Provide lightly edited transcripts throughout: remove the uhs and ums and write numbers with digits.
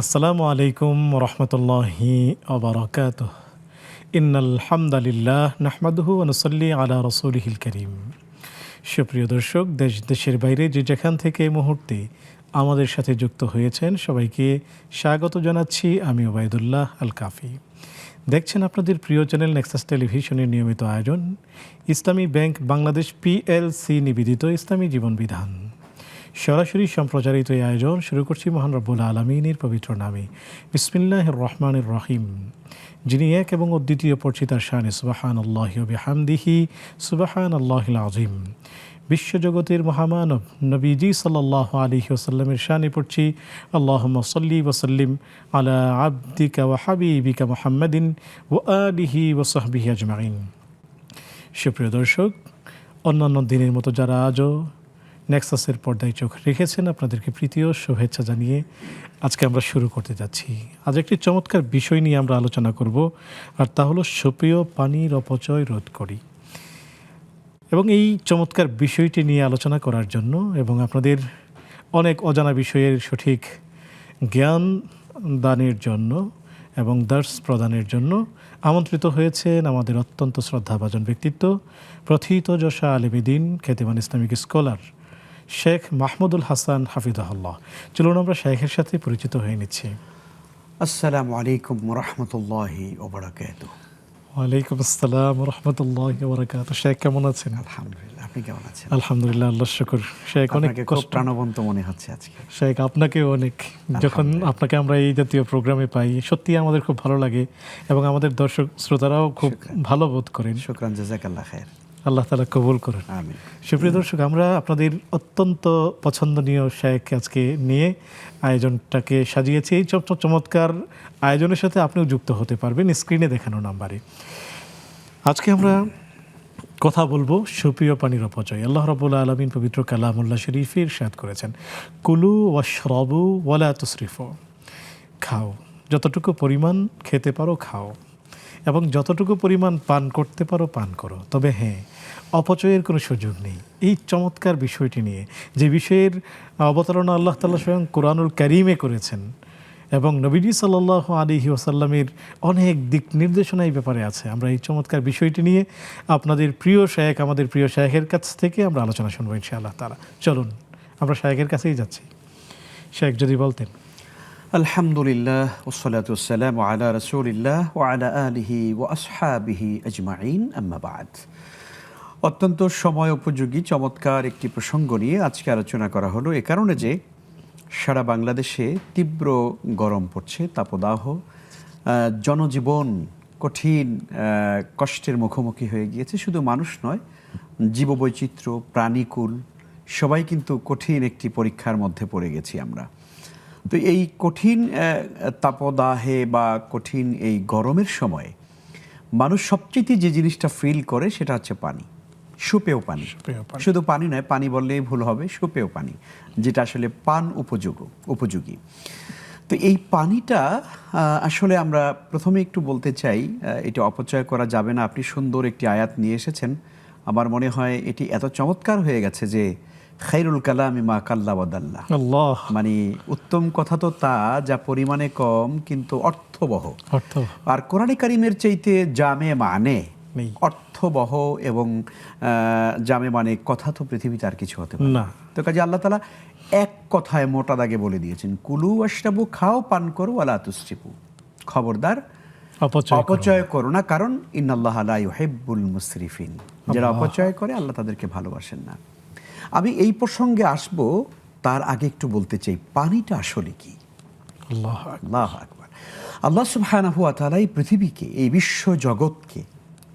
আসসালামু আলাইকুম রহমতুল্লাহি ওবারাকাতুহ। ইন্নাল হামদালিল্লাহ নাহমাদুহু ওয়া নুসাল্লি আলা রাসূলিহিল কারীম। সুপ্রিয় দর্শক, দেশের বাইরে যে যেখান থেকে এই মুহূর্তে আমাদের সাথে যুক্ত হয়েছেন সবাইকে স্বাগত জানাচ্ছি। আমি ওবায়দুল্লাহ আল কাফি। দেখছেন আপনাদের প্রিয় চ্যানেল নেক্সাস টেলিভিশনের নিয়মিত আয়োজন ইসলামী ব্যাংক বাংলাদেশ পিএলসি নিবেদিত ইসলামী জীবন বিধান। সরাসরি সম্প্রচারিত এই আয়োজন শুরু করছি মহান রব্বুল আলমিনের পবিত্র নামে, বিসমিল্লাহির রহমানির রহিম। যিনি এক এবং অদ্বিতীয় পরিচিতার শানে সুবহানাল্লাহি ওয়া বিহামদিহি সুবহানাল্লাহিল আযীম। বিশ্বজগতের মহামানব নবীজি সাল্লাল্লাহু আলাইহি ওয়াসাল্লামের শানে পড়ছি আল্লাহুম্মা সাল্লি ওয়া সাল্লিম আলা আবদিকা ওয়া হাবিবিকা মুহাম্মাদিন ওয়া আলিহি ওয়া সাহবিহি আজমাইন। সুপ্রিয় দর্শক, অন্যান্য দিনের মতো যারা আজও নেক্সাসের পর্দায় চোখ রেখেছেন আপনাদেরকে প্রীতি ও শুভেচ্ছা জানিয়ে আজকে আমরা শুরু করতে যাচ্ছি। আজ একটি চমৎকার বিষয় নিয়ে আমরা আলোচনা করব, আর তা হলো সুপেয় পানির অপচয় রোধ করি। এবং এই চমৎকার বিষয়টি নিয়ে আলোচনা করার জন্য এবং আপনাদের অনেক অজানা বিষয়ের সঠিক জ্ঞান দানের জন্য এবং দার্স প্রদানের জন্য আমন্ত্রিত হয়েছেন আমাদের অত্যন্ত শ্রদ্ধাভাজন ব্যক্তিত্ব, প্রথিতযশা আলেমে দ্বীন, খ্যাতিমান ইসলামিক স্কলার শেখ মাহমুদুল হাসান হাফিজাহুল্লাহ। চলুন আমরা শেখের সাথে পরিচিত হয়ে নিচ্ছি। আসসালামু আলাইকুম রাহমাতুল্লাহি ওয়া বারাকাতুহু। ওয়ালাইকুম আসসালাম রহমতুল্লাহি ওয়া বারাকাতুহু। শেখ কেমন আছেন? আলহামদুলিল্লাহ, আপনি কেমন আছেন? আলহামদুলিল্লাহ, আল্লাহর শুকর। শেখ অনেক খুব প্রাণবন্ত মনে হচ্ছে আজকে। শেখ আপনাকে অনেক, যখন আপনাকে আমরা এই জাতীয় প্রোগ্রামে পাই সত্যি আমাদের খুব ভালো লাগে এবং আমাদের দর্শক শ্রোতারাও খুব ভালো বোধ করেন। শুকরান, জাযাকাল্লাহ খায়ের। আল্লাহ তাআলা কবুল করেন। আমিন। সুপ্রিয় দর্শক, আমরা আপনাদের অত্যন্ত পছন্দনীয় শেখ আজকে নিয়ে আয়োজনটাকে সাজিয়েছি। এই চমৎকার আয়োজনের সাথে আপনিও যুক্ত হতে পারবেন স্ক্রিনে দেখানো নাম্বারে। আজকে আমরা কথা বলবো সুপেয় পানির অপচয়। আল্লাহ রাব্বুল আলামিন পবিত্র কালামুল্লাহ শরীফে ইরশাদ করেছেন, কুলু ওয়াশরাবু ওয়ালা তুসরিফু। খাও, যতটুকু পরিমাণ খেতে পারো খাও এবং যতটুকু পরিমাণ পান করতে পারো পান করো, তবে হ্যাঁ, অপচয়ের কোনো সুযোগ নেই। এই চমৎকার বিষয়টি নিয়ে, যে বিষয়ের অবতারণা আল্লাহ তাআলা স্বয়ং কোরআনুল কারীমে করেছেন এবং নবীজি সাল্লাল্লাহু আলাইহি ওয়াসাল্লামের অনেক দিক নির্দেশনা এই ব্যাপারে আছে, আমরা এই চমৎকার বিষয়টি নিয়ে আপনাদের প্রিয় শেখ, আমাদের প্রিয় শেখের কাছ থেকে আমরা আলোচনা শুনবো ইনশাআল্লাহ তাআলা। চলুন আমরা শেখের কাছেই যাচ্ছি। শেখ যদি বলতেন। আলহামদুলিল্লাহ ওয়াসসালাতু ওয়াসসালামু আলা রাসূলিল্লাহ ওয়া আলা আলিহি ওয়া আসহাবিহি আজমাইন, আম্মা বা'দ। অত্যন্ত সময় উপযোগী চমৎকার একটি প্রসঙ্গ নিয়ে আজকে আলোচনা করা হলো, এ কারণে যে সারা বাংলাদেশে তীব্র গরম পড়ছে, তাপদাহ, জনজীবন কঠিন কষ্টের মুখোমুখি হয়ে গিয়েছে। শুধু মানুষ নয়, জীববৈচিত্র্য, প্রাণীকুল সবাই কিন্তু কঠিন একটি পরীক্ষার মধ্যে পড়ে গেছি আমরা। তো এই কঠিন তাপদাহে বা কঠিন এই গরমের সময় মানুষ সবচেয়ে যে জিনিসটা ফিল করে সেটা হচ্ছে পানি, সুপেয় পানি। শুধু পানি নয়, পানি বললেই ভুল হবে, সুপেয় পানি, যেটা আসলে পান উপযোগী। তো এই পানিটা আসলে আমরা প্রথমে একটু বলতে চাই, এটা অপচয় করা যাবে না। আপনি সুন্দর একটি আয়াত নিয়ে এসেছেন, আমার মনে হয় এটি এত চমৎকার হয়ে গেছে যে খায়রুল কালামি মা কাল্লা ওয়া দাল্লা। মানে উত্তম কথা তো তা যা পরিমাণে কম কিন্তু অর্থবহ। আর কোরআনে কারিমের চাইতে জামে মানে অর্থবহ এবং জামে মানে কথা তো পৃথিবীতে আর কিছু হতে পারে না। তো কাজে আল্লাহ তাআলা এক কথায় মোটা দাগে বলে দিয়েছেন, কুলু ওয়াশরাবু, খাও পান করো, ওয়ালা তুসরিফু, খবরদার অপচয় করো না, কারণ ইন্নাল্লাহা লা ইউহিব্বুল মুসরিফিন, যারা অপচয় করে আল্লাহ তাদেরকে ভালোবাসেন না। আমি এই প্রসঙ্গে আসব, তার আগে একটু বলতে চাই পানিটা আসলে কি। আল্লাহু আকবার। আল্লাহ সুবহানাহু ওয়া তাআলা এই পৃথিবীকে, এই বিশ্ব জগৎকে,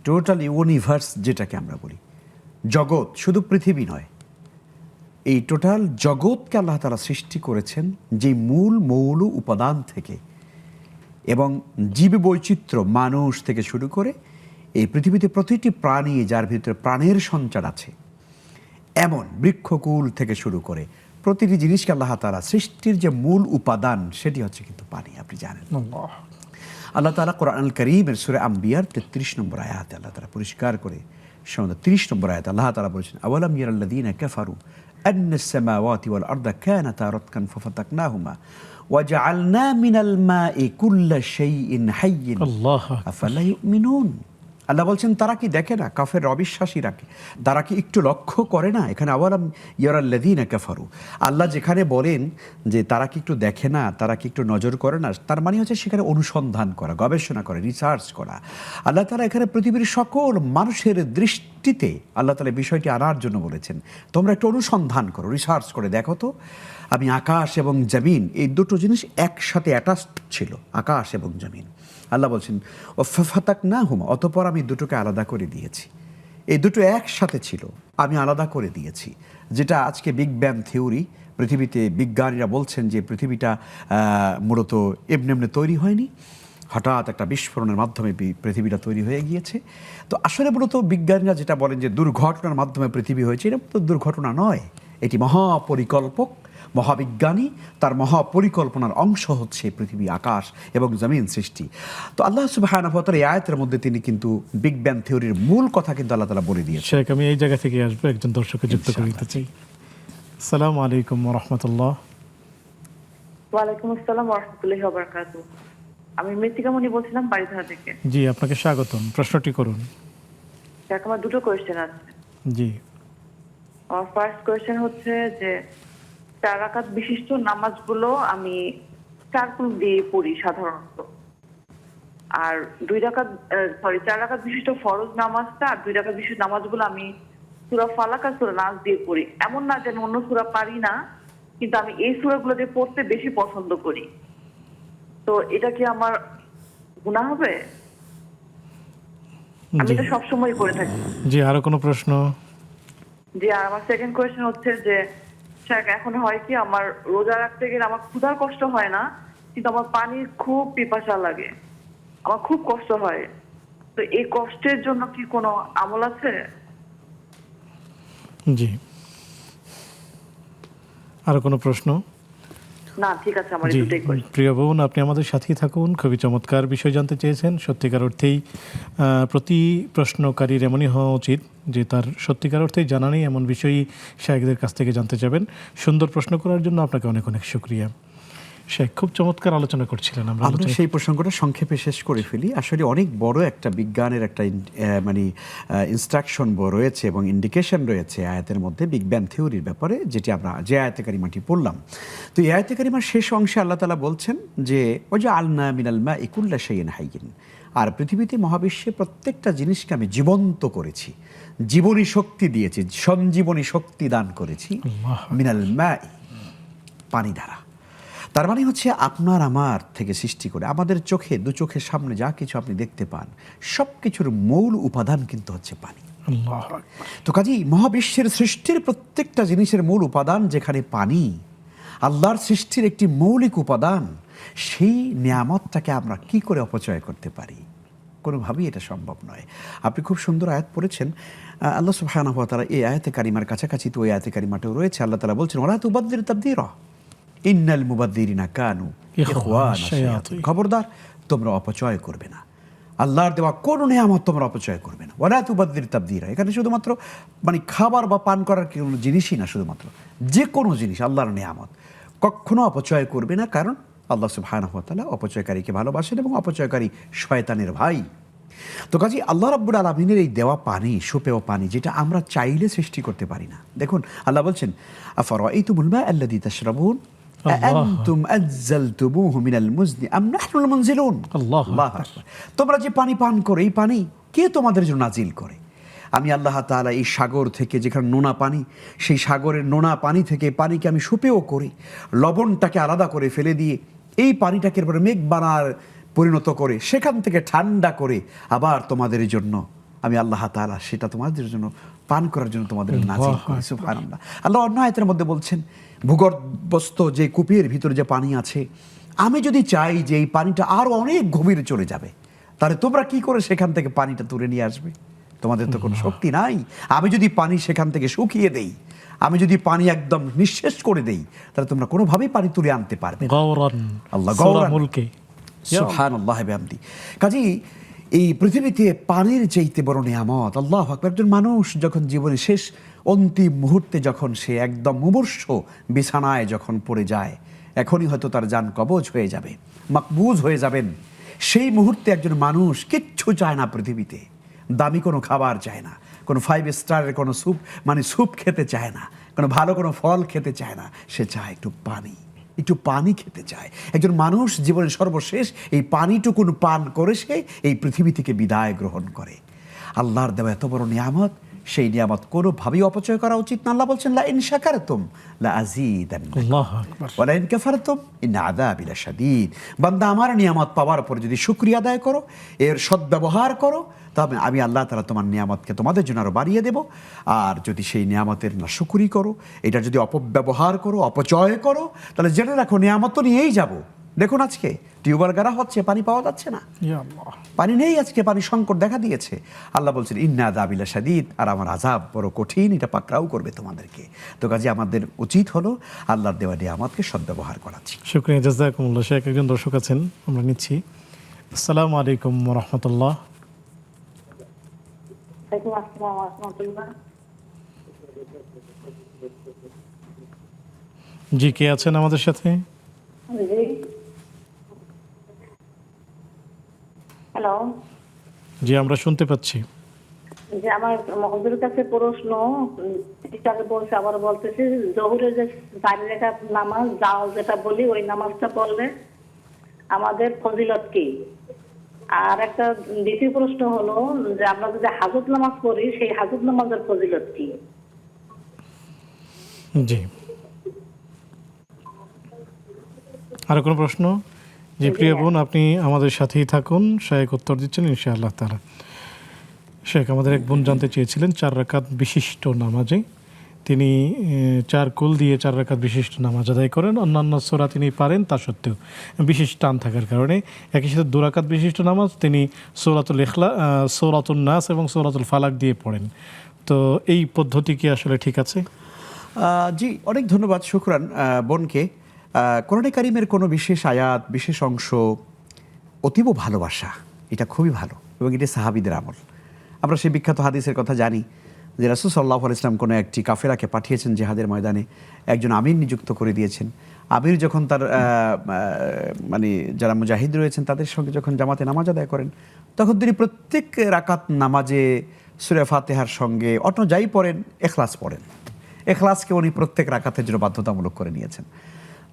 টোটাল ইউনিভার্স যেটাকে আমরা বলি, জগৎ শুধু পৃথিবী নয়, এই টোটাল জগৎকে আল্লাহ তাআলা সৃষ্টি করেছেন যে মৌল উপাদান থেকে, এবং জীববৈচিত্র্য মানুষ থেকে শুরু করে এই পৃথিবীতে প্রতিটি প্রাণী যার ভিতরে প্রাণের সঞ্চার আছে, এমন বৃক্ষকুল থেকে শুরু করে প্রতিটি জিনিসকে আল্লাহ তাআলা সৃষ্টির যে মূল উপাদান সেটি হচ্ছে কিন্তু পানি। আপনি জানেন আল্লাহ তাআলা কোরআনুল কারীমের সূরা আম্বিয়ার 33 নম্বর আয়াতে আল্লাহ তাআলা পরিষ্কার করে, 30 নম্বর আয়াতে আল্লাহ তাআলা বলেছেন, আওয়ালাম ইয়ারাল্লাযীনা কাফারু আন্নাস সামাওয়াতি ওয়াল আরদা কানাতা রাতকান ফাফাতাকনাহুমা ওয়াজআলনা মিনাল মাই কুল্লা শাইইন হাইয়্যিন আল্লাহ আফালা ইউমিনুন। আল্লাহ বলছেন তারা কি দেখে না, কাফের অবিশ্বাসীরা কি তারা কি একটু লক্ষ্য করে না? এখানে আওয়ালাম ইয়ারাল্লাযীনা কাফারু, আল্লাহ যেখানে বলেন যে তারা কি একটু দেখে না, তারা কি একটু নজর করে না, তার মানে হচ্ছে সেখানে অনুসন্ধান করা, গবেষণা করা, রিসার্চ করা। আল্লাহ তাআলা এখানে পৃথিবীর সকল মানুষের দৃষ্টিতে আল্লাহ তাআলা বিষয়টি আনার জন্য বলেছেন তোমরা একটু অনুসন্ধান করো, রিসার্চ করে দেখো তো আমি আকাশ এবং জমিন এই দুটো জিনিস একসাথে অ্যাটাচড ছিল, আকাশ এবং জমিন। আল্লাহ বলছেন ও ফাতাক না হুমা, অতঃপর আমি দুটোকে আলাদা করে দিয়েছি। এই দুটো একসাথে ছিল, আমি আলাদা করে দিয়েছি। যেটা আজকে বিগ ব্যাং থিওরি, পৃথিবীতে বিজ্ঞানীরা বলছেন যে পৃথিবীটা মূলত এমনি এমনি তৈরি হয়নি, হঠাৎ একটা বিস্ফোরণের মাধ্যমে পৃথিবীটা তৈরি হয়ে গিয়েছে। তো আসলে মূলত বিজ্ঞানীরা যেটা বলেন যে দুর্ঘটনার মাধ্যমে পৃথিবী হয়েছে, এটা তো দুর্ঘটনা নয়, এটি মহাপরিকল্পক, মহাবিজ্ঞানী, তার মহাপরিকল্পনার অংশ হচ্ছে পৃথিবী, আকাশ এবং জমিন সৃষ্টি। তো আল্লাহ সুবহানাহু ওয়া তাআলা এই আয়াতের মধ্যে তিনি কিন্তু বিগ ব্যাং থিওরির মূল কথা কিন্তু আল্লাহ তাআলা বলে দিয়েছেন। শেখ, আমি এই জায়গা থেকে আসবো, একজন দর্শককে যুক্ত করে দিতে চাই। আসসালামু আলাইকুম ওয়া রাহমাতুল্লাহ। ওয়ালাইকুম আসসালাম ওয়া রাহমাতুল্লাহি ওয়া বারাকাতুহু। আমি মৃত্তিকা মনি বলছিলাম বাড়িধারা থেকে। জি, আপনাকে স্বাগতম, প্রশ্নটি করুন। যাক, আমার দুটো কোয়েশ্চেন আছে। জি। আমার ফার্স্ট কোয়েশ্চেন হচ্ছে যে 4 রাকাত বিশিষ্ট নামাজগুলো আমি 4 কুল দিয়ে পড়ি সাধারণত, আর 4 রাকাত বিশিষ্ট ফরজ নামাজটা আর 2 রাকাত বিশিষ্ট নামাজগুলো আমি সূরা ফালাক আর সূরা নাস দিয়ে পড়ি। এমন না যে আমি অন্য সূরা পারি না, কিন্তু আমি এই সূরাগুলো দিয়ে পড়তে বেশি পছন্দ করি। তো এটা কি আমার গুনাহ হবে? আমি জি এটা সবসময় করে থাকি। জি, আরো কোনো প্রশ্ন? জি, আর আমার সেকেন্ড কোয়েশ্চেন হচ্ছে যে স্যার, এখন হয় কি আমার রোজা রাখতে গেলে আমার ক্ষুধার কষ্ট হয় না, কিন্তু আমার পানির খুব পিপাসা লাগে, আমার খুব কষ্ট হয়। তো এই কষ্টের জন্য কি কোনো আমল আছে? জি, আরো কোনো প্রশ্ন? না, ঠিক আছে, আমার জি, দুটোই কোয়েশ্চেন। প্রিয় বোন, আপনি আমাদের সাথেই থাকুন। খুবই চমৎকার বিষয় জানতে চেয়েছেন। সত্যিকার অর্থেই প্রতি প্রশ্নকারীর এমনই হওয়া উচিত যে তার সত্যিকার অর্থেই জানা নেই এমন বিষয়ই শায়েখদের কাছ থেকে জানতে চাবেন। সুন্দর প্রশ্ন করার জন্য আপনাকে অনেক অনেক শুকরিয়া। শেখ, খুব চমৎকার আলোচনা করছিলেন। আমরা সেই প্রসঙ্গটা সংক্ষেপে শেষ করে ফেলি। আসলে অনেক বড় একটা বিজ্ঞানের একটা মানে ইনস্ট্রাকশন রয়েছে এবং ইন্ডিকেশন রয়েছে আয়াতের মধ্যে বিগ ব্যাং থিওরির ব্যাপারে, যেটি আমরা যে আয়াতে কারিমাটি পড়লাম। তো এই আয়াতে কারিমার শেষ অংশে আল্লাহ তাআলা বলছেন যে ওয়াজআলনা মিনাল মাই কুল্লা শাইইন হাইয়্যিন, আর পৃথিবীতে মহাবিশ্বে প্রত্যেকটা জিনিসকে আমি জীবন্ত করেছি, জীবনী শক্তি দিয়েছি, সঞ্জীবনী শক্তি দান করেছি মিনাল মাই, পানি দ্বারা। তার মানে হচ্ছে আপনার আমার থেকে সৃষ্টি করে আমাদের চোখে, দু চোখের সামনে যা কিছু আপনি দেখতে পান সব কিছুর মূল উপাদান কিন্তু হচ্ছে পানি। তো কাজেই মহাবিশ্বের সৃষ্টির প্রত্যেকটা জিনিসের মূল উপাদান যেখানে পানি, আল্লাহর সৃষ্টির একটি মৌলিক উপাদান, সেই নিয়ামতটাকে আমরা কি করে অপচয় করতে পারি? কোনোভাবেই এটা সম্ভব নয়। আপনি খুব সুন্দর আয়াত পড়েছেন। আল্লাহ সুবহানাহু ওয়া তাআলা এই আয়াতে কারিমার কাছাকাছি তো ওই আয়াতে কারিমাটাও রয়েছে। আল্লাহ তাআলা বলছেন ওয়ালা তুবাদদির তাবদীরা ইন্নাল মুবাদদিরিনা কানু ইখওয়ানা শায়াতিন, খবরদার তোমরা অপচয় করবে না, আল্লাহর দেওয়া কোনো নিয়ামত তোমরা অপচয় করবে না। ওয়ালা তুবাদদির তাবদীরা, এখানে শুধুমাত্র মানে খাবার বা পান করার কোনো জিনিসই না, শুধুমাত্র যে কোনো জিনিস আল্লাহর নিয়ামত কখনো অপচয় করবে না, কারণ আল্লাহ সুবহানাহু ওয়া তাআলা অপচয়কারীকে ভালোবাসেন এবং অপচয়কারী শয়তানের ভাই। তো কাজী আল্লাহ রাব্বুল আলামিনের এই দেওয়া পানি, সুপেয় পানি, যেটা আমরা চাইলে সৃষ্টি করতে পারি না। দেখুন আল্লাহ বলছেন আফারাআইতুমুল মা আল্লাযী তাশরাবুন আআনতুম আযযালতুমুহু মিনাল মুজনি আম নাহনুল মুনজিলুন। আল্লাহু আকবার। তোমরা যে পানি পান করো, এই পানি কে তোমাদের জন্য নাজিল করে? আমি আল্লাহ তাআলা এই সাগর থেকে, যেখানে নোনা পানি, সেই সাগরের নোনা পানি থেকে পানিকে আমি সুপেয় করি, লবণটাকে আলাদা করে ফেলে দিয়ে এই পানিটাকে এরপরে মেঘ বানার পরিণত করে সেখান থেকে ঠান্ডা করে আবার তোমাদের জন্য আমি আল্লাহ তাআলা সেটা তোমাদের জন্য পান করার জন্য তোমাদের নাজিল করি। সুবহানাল্লাহ। আল্লাহ অন্য আয়াতের মধ্যে বলছেন ভূগর্ভস্থ যে কূপের ভিতরে যে পানি আছে, আমি যদি চাই যে এই পানিটা আরো অনেক গভীরে চলে যাবে, তাহলে তোমরা কি করে সেখান থেকে পানিটা তুলে নিয়ে আসবে? তোমাদের তো কোনো শক্তি নাই। আমি যদি পানি সেখান থেকে শুকিয়ে দেই, আমি যদি পানি একদম নিঃশেষ করে দেই, তাহলে তোমরা কোনোভাবেই পানি তুলে আনতে পারবে না। আল্লাহ গৌরান মুলকে সুবহানাল্লাহ বিহামদি। কাজেই এই পৃথিবীতে পানির চাইতে বড় নিয়ামত, আল্লাহু আকবার। একজন মানুষ যখন জীবনের শেষ অন্তিম মুহূর্তে যখন সে একদম মুমূর্ষ বিছানায় যখন পড়ে যায়, এখনই হয়তো তার জান কবজ হয়ে যাবে, মাকবুজ হয়ে যাবেন। সেই মুহূর্তে একজন মানুষ কিচ্ছু চায় না পৃথিবীতে, দামি কোনো খাবার চায় না, কোনো 5 স্টারের কোনো স্যুপ খেতে চায় না, কোনো ভালো কোনো ফল খেতে চায় না, সে চায় একটু পানি খেতে চায়। একজন মানুষ জীবনের সর্বশেষ এই পানিটুকুন পান করে সে এই পৃথিবী থেকে বিদায় গ্রহণ করে। আল্লাহর দেওয়া এত বড় নিয়ামত, সেই নিয়ামত কোনোভাবেই অপচয় করা উচিত না। আল্লাহ বলছেন, লা ইন শাকারতুম লা আযীদান্নাকুম আল্লাহু আকবার। ওয়া লা ইন কাফারতুম ইন্না আযাবি লাশাদীদ। বান্দা, আমার নিয়ামত পাওয়ার পর যদি শুকরিয়া আদায় করো, এর সদ্ব্যবহার করো, তবে আমি আল্লাহ তাআলা তোমার নিয়ামতকে তোমাদের জন্য আরো বাড়িয়ে দেব। আর যদি সেই নিয়ামতের না শুকরি করো, এটা যদি অপব্যবহার করো, অপচয় করো, তাহলে জেনে রাখো নিয়ামত তো নিয়েই যাব। দেখুন, আজকে টিউবওয়েল গাড়া হচ্ছে, পানি পাওয়া যাচ্ছে না, ইয়া আল্লাহ। পানি নেই, আজকে পানি সংকট দেখা দিয়েছে। আল্লাহ বলছেন, ইন্না আযাবি লাশাদীদ, আর আমার আযাব বড় কঠিন, এটা পাকড়াও করবে তোমাদেরকে। তো কাজে আমাদের উচিত হলো আল্লাহর দেওয়া নিয়ামতকে সদ্ব্যবহার করা। শুকরিয়া, জাযাকুমুল্লাহ। শেখ, একজন দর্শক আছেন, আমরা নিচ্ছি। আসসালামু আলাইকুম ওয়া রাহমাতুল্লাহ। ওয়ালাইকুম আসসালাম ওয়া রাহমাতুল্লাহ। জি, কে আছেন আমাদের সাথে? জি, হ্যালো। জি, আমরা শুনতে পাচ্ছি। যে আমার মহজুর কাছে প্রশ্ন, টিচারে বলছে, আবার বলতেছি, জহুরের যে 4 রাকাত নামাজ যাও যেটা বলি, ওই নামাজটা পড়লে আমাদের ফজিলত কি? আর একটা দ্বিতীয় প্রশ্ন হলো যে আমরা যদি হাজত নামাজ পড়ি, সেই হাজত নামাজের ফজিলত কি? জি, আরো কোনো প্রশ্ন? জি, প্রিয় বোন, আপনি আমাদের সাথেই থাকুন, শেখ উত্তর দিচ্ছেন ইনশাআল্লাহ তাআলা। শেখ, আমাদের এক বোন জানতে চেয়েছিলেন 4 রাকাত বিশিষ্ট নামাজে তিনি 4 কুল দিয়ে 4 রাকাত বিশিষ্ট নামাজ আদায় করেন। অন্যান্য সূরা তিনি পারেন, তা সত্ত্বেও বিশেষ টান থাকার কারণে একই সাথে 2 রাকাত বিশিষ্ট নামাজ তিনি সূরাতুল ইখলাস, সূরাতুন নাস এবং সূরাতুল ফালাক দিয়ে পড়েন। তো এই পদ্ধতি কি আসলে ঠিক আছে? জি, অনেক ধন্যবাদ, শুকরান বোনকে। কোরআনে কারিমের কোনো বিশেষ আয়াত, বিশেষ অংশ অতীব ভালোবাসা, এটা খুবই ভালো, এবং এটা সাহাবীদের আমল। আমরা সেই বিখ্যাত হাদিসের কথা জানি যে রাসূল সাল্লাল্লাহু আলাইহি ওয়াসাল্লাম কোনো একটি কাফেলাকে পাঠিয়েছেন জিহাদের ময়দানে, একজন আমির নিযুক্ত করে দিয়েছেন। আমির যখন তার যারা মুজাহিদ রয়েছেন তাদের সঙ্গে যখন জামাতে নামাজ আদায় করেন, তখন তিনি প্রত্যেক রাকাত নামাজে সূরা ফাতিহার সঙ্গে অন্য যাই পড়েন, ইখলাস পড়েন। ইখলাসকে উনি প্রত্যেক রাকাতের জন্য বাধ্যতামূলক করে নিয়েছেন।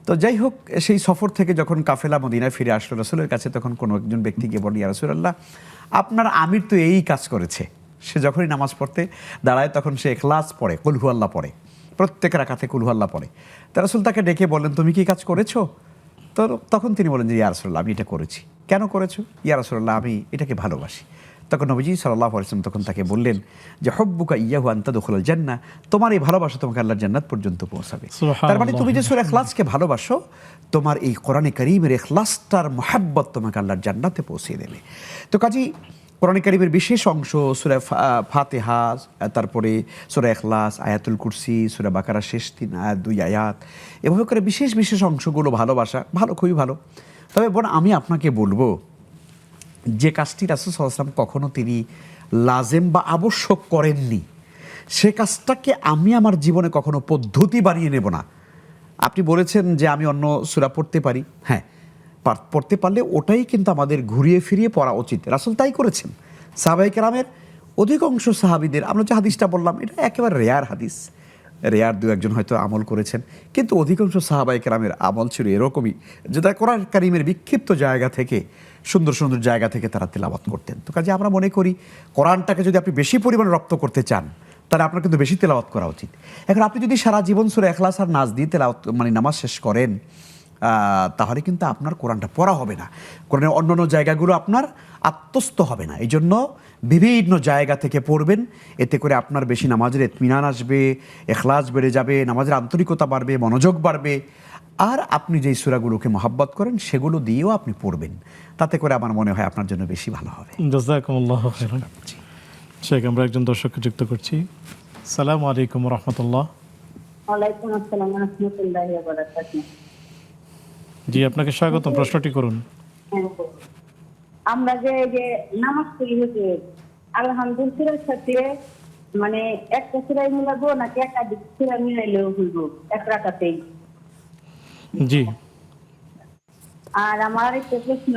তো যাই হোক, সেই সফর থেকে যখন কাফেলা মদিনায় ফিরে আসলো রাসূলের কাছে, তখন কোনো একজন ব্যক্তি গিয়ে বলেন, ইয়া রাসূলুল্লাহ, আপনার আমির তো এই কাজ করেছে। সে যখনই নামাজ পড়তে দাঁড়ায় তখন সে ইখলাস পড়ে, কুল হুয়াল্লাহ পড়ে, প্রত্যেক রাকাতে কুল হুয়াল্লাহ পড়ে। তা রাসূল তাকে ডেকে বললেন, তুমি কি কাজ করেছো? তো তখন তিনি বলেন যে, ইয়া রাসূলুল্লাহ, আমি এটা করেছি। কেন করেছো? ইয়া রাসূলুল্লাহ, আমি এটাকে ভালোবাসি। তখন নবীজি সাল্লাল্লাহু আলাইহি ওয়াসাল্লাম তখন তাকে বললেন যে, হুব্বুকা ইয়্যাহু আন তাদখুলাল জান্নাহ, তোমার এই ভালোবাসা তোমাকে আল্লাহর জান্নাত পর্যন্ত পৌঁছাবে। তার মানে তুমি যে সূরা ইখলাসকে ভালোবাসো, তোমার এই কোরআনে কারীমের ইখলাসটার মুহাব্বত তোমাকে আল্লাহর জান্নাতে পৌঁছে দেবে। তো কাজী কোরআনে কারীমের বিশেষ অংশ সূরা ফাতিহা, তারপরে সূরা ইখলাস, আয়াতুল কুরসি, সূরা বাকারার শেষ 2 আয়াত, এভাবে করে বিশেষ বিশেষ অংশগুলো ভালোবাসা ভালো, খুবই ভালো। তবে বোন, আমি আপনাকে বলবো, যে কাজটি রাসূল সাল্লাল্লাহু আলাইহি ওয়াসাল্লাম কখনো তিনি লাজেম বা আবশ্যক করেননি, সে কাজটাকে আমি আমার জীবনে কখনো পদ্ধতি বানিয়ে নেব না। আপনি বলেছেন যে আমি অন্য সূরা পড়তে পারি, হ্যাঁ, পড়তে পারলে ওটাই কিন্তু আমাদের ঘুরিয়ে ফিরিয়ে পড়া উচিত। রাসূল তাই করেছেন। সাহাবায়ে কেরামের অধিকাংশ সাহাবীদের, আমরা যে হাদিসটা বললাম, এটা একেবারে রেয়ার হাদিস, রেয়ার 2-1 হয়তো আমল করেছেন, কিন্তু অধিকাংশ সাহাবায়ে কেরামের আমল ছিল এরকমই, যেটা কোরআন কারীমের বিক্ষিপ্ত জায়গা থেকে, সুন্দর সুন্দর জায়গা থেকে তারা তেলাওয়াত করতেন। তো কাজে আমরা মনে করি, কোরআনটাকে যদি আপনি বেশি পরিমাণে রপ্ত করতে চান, তাহলে আপনার কিন্তু বেশি তেলাওয়াত করা উচিত। এখন আপনি যদি সারা জীবন সূরা ইখলাস আর নাস দিয়ে তেলাওয়াত নামাজ শেষ করেন, তাহলে কিন্তু আপনার কোরআনটা পড়া হবে না, কোরআনের অন্যান্য জায়গাগুলো আপনার আত্মস্থ হবে না। এই জন্য বিভিন্ন জায়গা থেকে পড়বেন, এতে করে আপনার বেশি নামাজের ইতমিনান আসবে, ইখলাস বেড়ে যাবে, নামাজের আন্তরিকতা বাড়বে, মনোযোগ বাড়বে। আর আপনি যেই সূরাগুলোকে মহব্বত করেন সেগুলো দিয়েও আপনি পড়বেন, তাতে করে আমার মনে হয় আপনার জন্য বেশি ভালো হবে। জাযাকুমুল্লাহু খাইরান। শেখ, আমরা একজন দর্শককে যুক্ত করছি। আসসালামু আলাইকুম ওয়া রাহমাতুল্লাহ। ওয়ালাইকুম আসসালাম ওয়া রাহমাতুল্লাহি ওয়া বারাকাতুহু। জি, আপনাকে স্বাগতম, প্রশ্নটি করুন। আমরা যে নামাজ পড়ি হচ্ছে আলহামদুলিল্লাহর সাথে মানে একটা সূরা মিলাবো নাকি একাধিক সূরা মিলাইলেও হইব এক রাকাতেই? জি, আর আমার আরেকটা প্রশ্ন,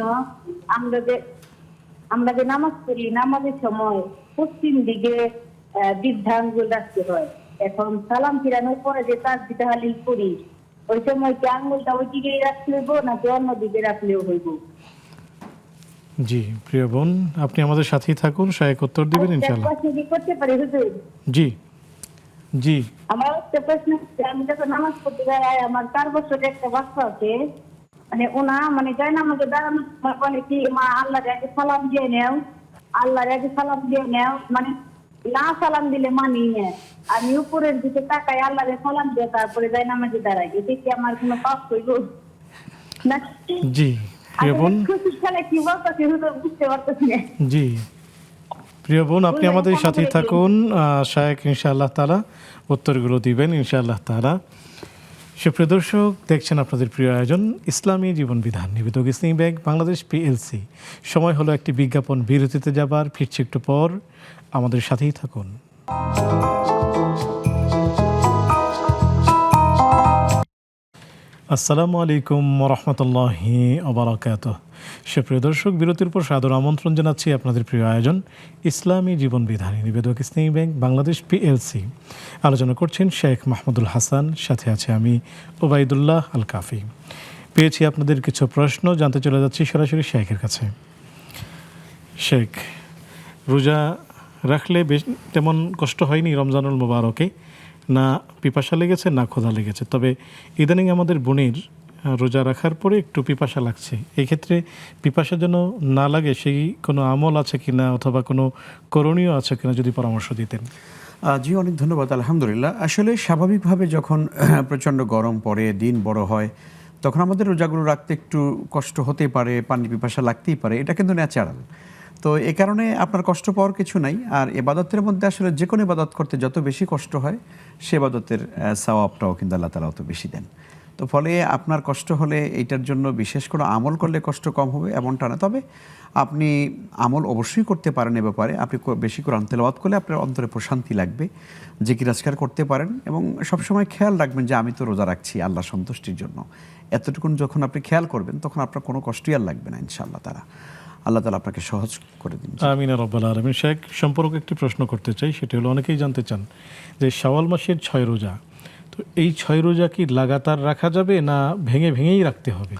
আমরা যে আমরা যে নামাজ পড়ি, নামাজের সময় পশ্চিম দিকে বৃদ্ধাঙ্গুল রাখতে হয়। এখন সালাম ফিরানোর পরে যে তাসবিহ তাহলিল করি, ওই সময় কি আঙ্গুলটা ওই দিকেই রাখতে হইব নাকি অন্য দিকে রাখলেও হইব? জি প্রিয় বোন, আপনি আমাদের সাথেই থাকুন, শায়েখ উত্তর দিবেন ইনশাআল্লাহ। প্রশ্ন কি করতে পারি হুজুর? জি জি আমার একটা প্রশ্ন হচ্ছে, আমি যখন নামাজ পড়তে যাই, আমার 4 বছরের একটা বাচ্চা আছে, মানে ওনা মানে যায় না, আমাকে দাঁড়ানোর সময় বলে কি, মা আল্লাহর আগে সালাম দিয়ে নেও, আল্লাহর আগে সালাম দিয়ে নেও, মানে না সালাম দিলে মানি না। আমি উপরের দিকে তাকাই, আল্লাহরে সালাম দিয়ে তারপরে যাই নামাজে দাঁড়াই। এতে কি আমার কোনো পাপ হইব নাকি? জি প্রিয় বোন, খুশির খেলা কি বলতেছি হুজুর, বুঝতে পারতেছি না। জি প্রিয় বোন, আপনি আমাদের সাথেই থাকুন, শায়েখ ইনশাআল্লাহ তাআলা উত্তরগুলো দিবেন ইনশাআল্লাহ তাআলা। সুপ্রিয় দর্শক, দেখছেন আপনাদের প্রিয় আয়োজন ইসলামী জীবন বিধান, নিবেদক ইসলামী ব্যাংক বাংলাদেশ পিএলসি। সময় হলো একটি বিজ্ঞাপন বিরতিতে যাবার, ফিরছি একটু পর, আমাদের সাথেই থাকুন। আসসালামু আলাইকুম রহমতুল্লাহি ওবারাকাতুহ। সুপ্রিয় দর্শক, বিরতির পর সাদর আমন্ত্রণ জানাচ্ছি আপনাদের প্রিয় আয়োজন ইসলামী জীবন বিধান, নিবেদক ইসলামী ব্যাংক বাংলাদেশ পিএলসি। আলোচনা করছেন শেখ মাহমুদুল হাসান, সাথে আছে আমি ওবায়দুল্লাহ আল কাফি। পেয়েছি আপনাদের কিছু প্রশ্ন, জানতে চলে যাচ্ছি সরাসরি শেখের কাছে। শেখ, রোজা রাখলে বেশ তেমন কষ্ট হয়নি রমজানুল মুবারকে, না পিপাসা লেগেছে না ক্ষুধা লেগেছে, তবে ইদানিং আমাদের বোনের রোজা রাখার পরে একটু পিপাসা লাগছে। এই ক্ষেত্রে পিপাসা যেন না লাগে, সেই কোনো আমল আছে কিনা অথবা কোনো করণীয় আছে কিনা, যদি পরামর্শ দিতেন। জি, অনেক ধন্যবাদ। আলহামদুলিল্লাহ, আসলে স্বাভাবিকভাবে যখন প্রচণ্ড গরম পড়ে, দিন বড় হয়, তখন আমাদের রোজাগুলো রাখতে একটু কষ্ট হতে পারে, পানি পিপাসা লাগতেই পারে, এটা কিন্তু ন্যাচারাল। তো এ কারণে আপনার কষ্ট পাওয়ার কিছু নাই। আর এবাদতের মধ্যে আসলে যে কোনো ইবাদত করতে যত বেশি কষ্ট হয়, সে ইবাদতের সওয়াবটাও কিন্তু আল্লাহ তাআলা অত বেশি দেন। তো ফলে আপনার কষ্ট হলে এইটার জন্য বিশেষ কোনো আমল করলে কষ্ট কম হবে এমনটা না। তবে আপনি আমল অবশ্যই করতে পারেন এ ব্যাপারে। আপনি বেশি কোরআন তেলাওয়াত করলে আপনার অন্তরে প্রশান্তি লাগবে, জিকির আজকার করতে পারেন, এবং সবসময় খেয়াল রাখবেন যে আমি তো রোজা রাখছি আল্লাহ সন্তুষ্টির জন্য। এতটুকুন যখন আপনি খেয়াল করবেন, তখন আপনার কোনো কষ্টই আর লাগবে না ইনশাআল্লাহ তাআলা। আল্লাহ তাআলা আপনাকে সহজ করে দিন। আমিন ইয়া রাব্বাল আলামিন। শেখ, সম্পর্কে একটি প্রশ্ন করতে চাই, সেটা হলো অনেকেই জানতে চান যে শাওয়াল মাসের 6 রোজা, তো এই 6 রোজা কি লাগাতার রাখা যাবে না ভেঙে ভেঙেই রাখতে হবে?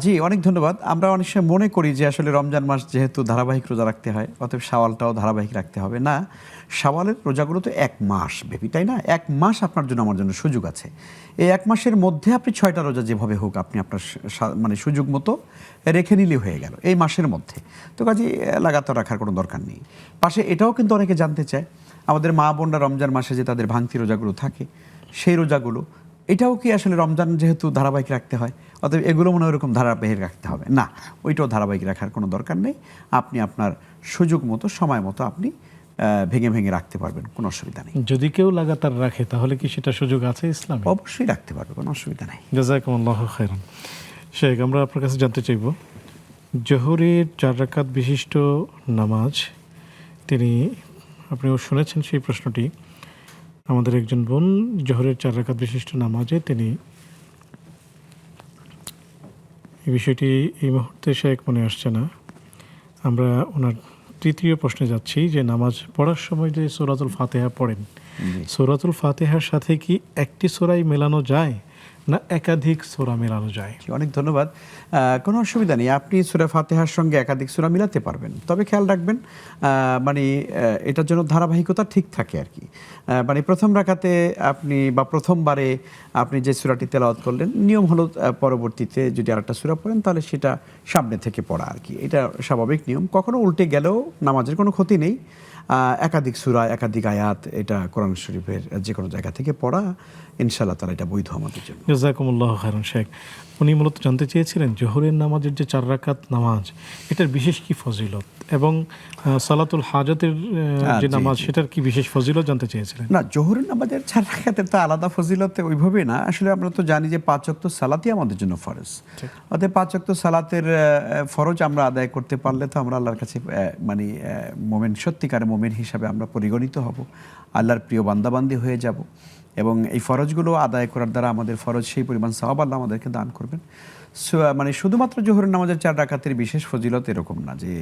জি, অনেক ধন্যবাদ। আমরা অনেক সময় মনে করি যে আসলে রমজান মাস যেহেতু ধারাবাহিক রোজা রাখতে হয়, অতএব শাওয়ালটাও ধারাবাহিক রাখতে হবে। না, শাওয়ালের রোজাগুলো তো 1 মাস ব্যাপী, তাই না? 1 মাস আপনার জন্য, আমার জন্য সুযোগ আছে। এই 1 মাসের মধ্যে আপনি 6টা রোজা যেভাবে হোক আপনি আপনার মানে সুযোগ মতো রেখে নিলে হয়ে গেল এই মাসের মধ্যে। তো কাজে লাগাতার রাখার কোনো দরকার নেই। পাশে এটাও কিন্তু অনেকে জানতে চায়, আমাদের মা বোনরা রমজান মাসে যে তাদের ভাঙতি রোজাগুলো থাকে, সেই রোজাগুলো এটাও কি আসলে রমজান যেহেতু ধারাবাহিক রাখতে হয়, অতএব এগুলো মনে ওরকম ধারাবাহিক রাখতে হবে না? ওইটাও ধারাবাহিক রাখার কোনো দরকার নেই। আপনি আপনার সুযোগ মতো, সময় মতো আপনি ভেঙে ভেঙে রাখতে পারবেন, কোনো অসুবিধা নেই। যদি কেউ লাগাতার রাখে তাহলে কি সেটা সুযোগ আছে ইসলামে? অবশ্যই রাখতে পারবে, কোনো অসুবিধা নেই। জাযাকুমুল্লাহু খাইরান। শেখ, আমরা আপনার কাছে জানতে চাইব, জোহরের 4 রাকাত বিশিষ্ট নামাজ, আপনিও শুনেছেন সেই প্রশ্নটি। আমাদের একজন বোন জোহরের 4 রাকাত বিশিষ্ট নামাজে তিনি এই বিষয়টি এই মুহূর্তে শেখ মনে আসছে না। আমরা ওনার তৃতীয় প্রশ্নে যাচ্ছি যে নামাজ পড়ার সময় যে সূরাতুল ফাতিহা পড়েন, সূরাতুল ফাতিহার সাথে কি একটি সূরাই মেলানো যায় না একাধিক সূরা মেলানো যায়? অনেক ধন্যবাদ। কোনো অসুবিধা নেই, আপনি সূরা ফাতিহার সঙ্গে একাধিক সূরা মিলাতে পারবেন। তবে খেয়াল রাখবেন মানে এটার জন্য ধারাবাহিকতা ঠিক থাকে আর কি। মানে প্রথম রাকাতে আপনি বা প্রথমবারে আপনি যে সূরাটি তেলাওয়াত করলেন, নিয়ম হলো পরবর্তীতে যদি আরেকটা সূরা পড়েন তাহলে সেটা সামনে থেকে পড়া আর কি। এটা স্বাভাবিক নিয়ম। কখনো উল্টে গেলেও নামাজের কোনো ক্ষতি নেই। একাধিক সূরা, একাধিক আয়াত, এটা কোরআন শরীফের যে কোনো জায়গা থেকে পড়া, ইনশাআল্লাহ তাআলা এটা বৈধ আমাদের জন্য। জাযাকুমুল্লাহু খাইরান। শেখ, উনি মূলত জানতে চেয়েছিলেন জোহরের নামাজের যে 4 রাকাত নামাজ, এটার বিশেষ কি ফজিলত, এবং সালাতুল হাজাতের যে নামাজ, সেটার কি বিশেষ ফজিলত জানতে চেয়েছিলেন। না, জোহরের নামাজের 4 রাকাতের তো আলাদা ফজিলতে ওইভাবে না। আসলে আমরা তো জানি যে 5 ওয়াক্ত সালাতই আমাদের জন্য ফরজ। অতএব 5 ওয়াক্ত সালাতের ফরজ আমরা আদায় করতে পারলে তো আমরা আল্লাহর কাছে মানে মোমেন, সত্যিকারের মোমেন হিসাবে আমরা পরিগণিত হব, আল্লাহর প্রিয় বান্দাবান্দি হয়ে যাব, এবং এই ফরজগুলো আদায় করার দ্বারা আমাদের ফরজ সেই পরিমাণ সওয়াব আল্লাহ আমাদেরকে দান করবেন। মানে শুধুমাত্র জোহরের নামাজের 4 রাকাতের বিশেষ ফজিলত এরকম না যে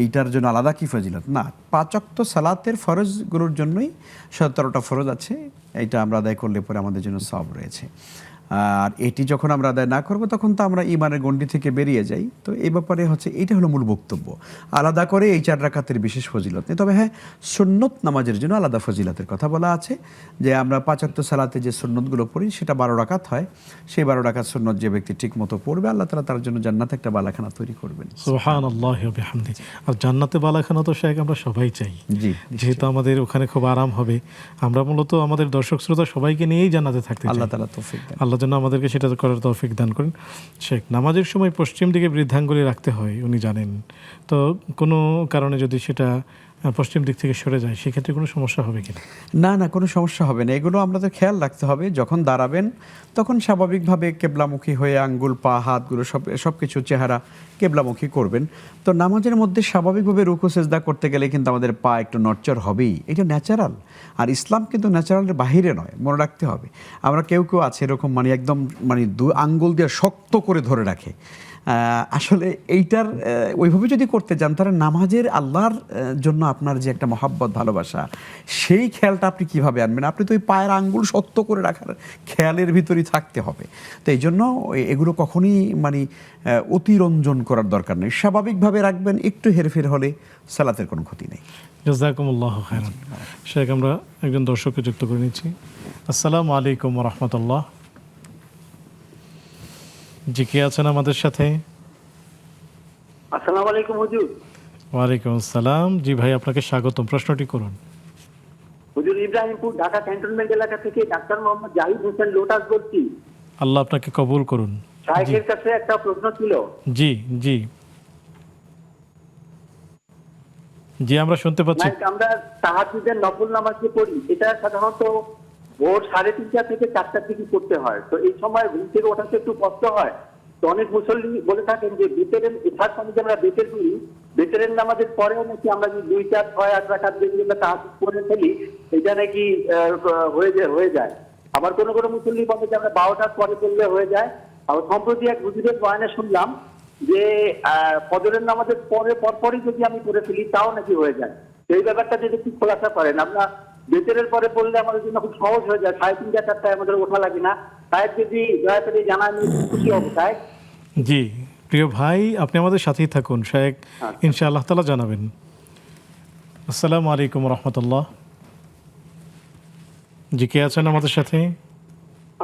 এইটার জন্য আলাদা কি ফজিলত, না, 5 ওয়াক্ত সালাতের ফরজগুলোর জন্যই 17টা ফরজ আছে, এইটা আমরা আদায় করলে পরে আমাদের জন্য সওয়াব রয়েছে। আর এটি যখন আমরা আদায় না করব তখন তো আমরা ঈমানের গণ্ডি থেকে বেরিয়ে যাই। তো এই ব্যাপারে হচ্ছে এইটা হলো মূল বক্তব্য, আলাদা করে এই 4 রাকাতের বিশেষ ফজিলত নেই। তবে হ্যাঁ, সুন্নত নামাজের জন্য আলাদা ফজিলতের কথা বলা আছে, যে আমরা 5 ওয়াক্ত সালাতে যে সুন্নতগুলো পড়ি সেটা 12 রাকাত হয়, সেই 12 রাকাত সুন্নত যে ব্যক্তি ঠিক মতো পড়বে আল্লাহ তাআলা তার জন্য জান্নাতে একটা বালাখানা তৈরি করবেন। সুবহানাল্লাহি ওয়া বিহামদিহি। আর জান্নাতে বালাখানা তো শেখ আমরা সবাই চাই, জি, যেহেতু আমাদের ওখানে খুব আরাম হবে। আমরা মূলত আমাদের দর্শক শ্রোতা সবাইকে নিয়েই জান্নাতে থাকতে চাই। আল্লাহ তাআলা তৌফিক দেন। আল্লাহ যেন আমাদেরকে সেটা করার তৌফিক দান করেন। শেখ, নামাজের সময় পশ্চিম দিকে বৃদ্ধাঙ্গুলি রাখতে হয় উনি জানেন, তো কোনো কারণে যদি সেটা পশ্চিম দিক থেকে সরে যায় সেক্ষেত্রে কোনো সমস্যা হবে কিনা? না না, কোনো সমস্যা হবে না। এগুলো আমাদের খেয়াল রাখতে হবে, যখন দাঁড়াবেন তখন স্বাভাবিকভাবে কেবলামুখী হয়ে আঙ্গুল, পা, হাতগুলো সব কিছু চেহারা কেবলামুখী করবেন। তো নামাজের মধ্যে স্বাভাবিকভাবে রুকু সেজদা করতে গেলে কিন্তু আমাদের পা একটু নড়চড় হবেই, এটা ন্যাচারাল। আর ইসলাম কিন্তু ন্যাচারালের বাহিরে নয়, মনে রাখতে হবে। আমরা কেউ আছে এরকম মানে একদম মানে 2 আঙ্গুল দিয়ে শক্ত করে ধরে রাখে, আসলে এইটার ওইভাবে যদি করতে যান তাহলে নামাজের আল্লাহর জন্য আপনার যে একটা মহাব্বত, ভালোবাসা, সেই খেয়ালটা আপনি কিভাবে আনবেন? আপনি তো ওই পায়ের আঙ্গুল শক্ত করে রাখার খেয়ালের ভিতরেই থাকতে হবে। তো এই জন্য এগুলো কখনই মানে অতিরঞ্জন করার দরকার নেই, স্বাভাবিকভাবে রাখবেন, একটু হেরফের হলে সালাতের কোনো ক্ষতি নেই। জাযাকুমুল্লাহু খাইরান। শেখ, আমরা একজন দর্শককে যুক্ত করে নিচ্ছি। আসসালামু আলাইকুম ওয়া রাহমাতুল্লাহ। জি, কে আছেন আমাদের সাথে? আসসালামু আলাইকুম হুজুর। ওয়ালাইকুম আসসালাম। জি ভাই, আপনাকে স্বাগতম, প্রশ্নটি করুন। হুজুর, ইব্রাহিমপুর ঢাকা ক্যান্টনমেন্ট এলাকা থেকে ডাক্তার মোহাম্মদ জাহিদ হোসেন লোটাস বলছি। আল্লাহ আপনাকে কবুল করুন। শাইখের কাছে একটা প্রশ্ন ছিল। জি জি জি, আমরা শুনতে পাচ্ছি। আমরা তাহাজ্জুদের নফল নামাজ যে পড়ি, এটা সাধারণত ভোর 3:30টা থেকে 4টার দিকে করতে হয়। তো এই সময় ঘুম থেকে ওঠাতে একটু কষ্ট হয়। তো অনেক মুসল্লি বলে থাকেন যে বেতেরের এটার সঙ্গে যে আমরা বেতের করি, বেতেরের নামাজের পরেও নাকি আমরা যে 2, 4, 6, 8 রাকাত যদি আমরা তাহাজ্জুদ পড়ে ফেলি, এটা নাকি হয়ে যায়। আবার কোনো কোনো মুসল্লি বলে যে আমরা 12টার পরে পড়লে হয়ে যায়। আর সম্প্রতি এক হুজুরের বয়ানে শুনলাম যে ফজরের নামাজের পরপরই যদি আমি পড়ে ফেলি তাও নাকি হয়ে যায়। এই ব্যাপারটা যদি একটু খোলাসা করেন। আমরা বেতেরের পরে পড়লে আমাদের জন্য খুব সহজ হয়ে যায়, 3:30 4টায় আমাদের ওঠা লাগে না। সাহেব যদি দয়া করে জানান, খুশি হব সাহেব। জি প্রিয় ভাই, আপনি আমাদের সাথেই থাকুন, শেখ ইনশাআল্লাহ তাআলা জানাবেন। আসসালামু আলাইকুম ওয়া রাহমাতুল্লাহ। জি, কে আছেন আমাদের সাথে?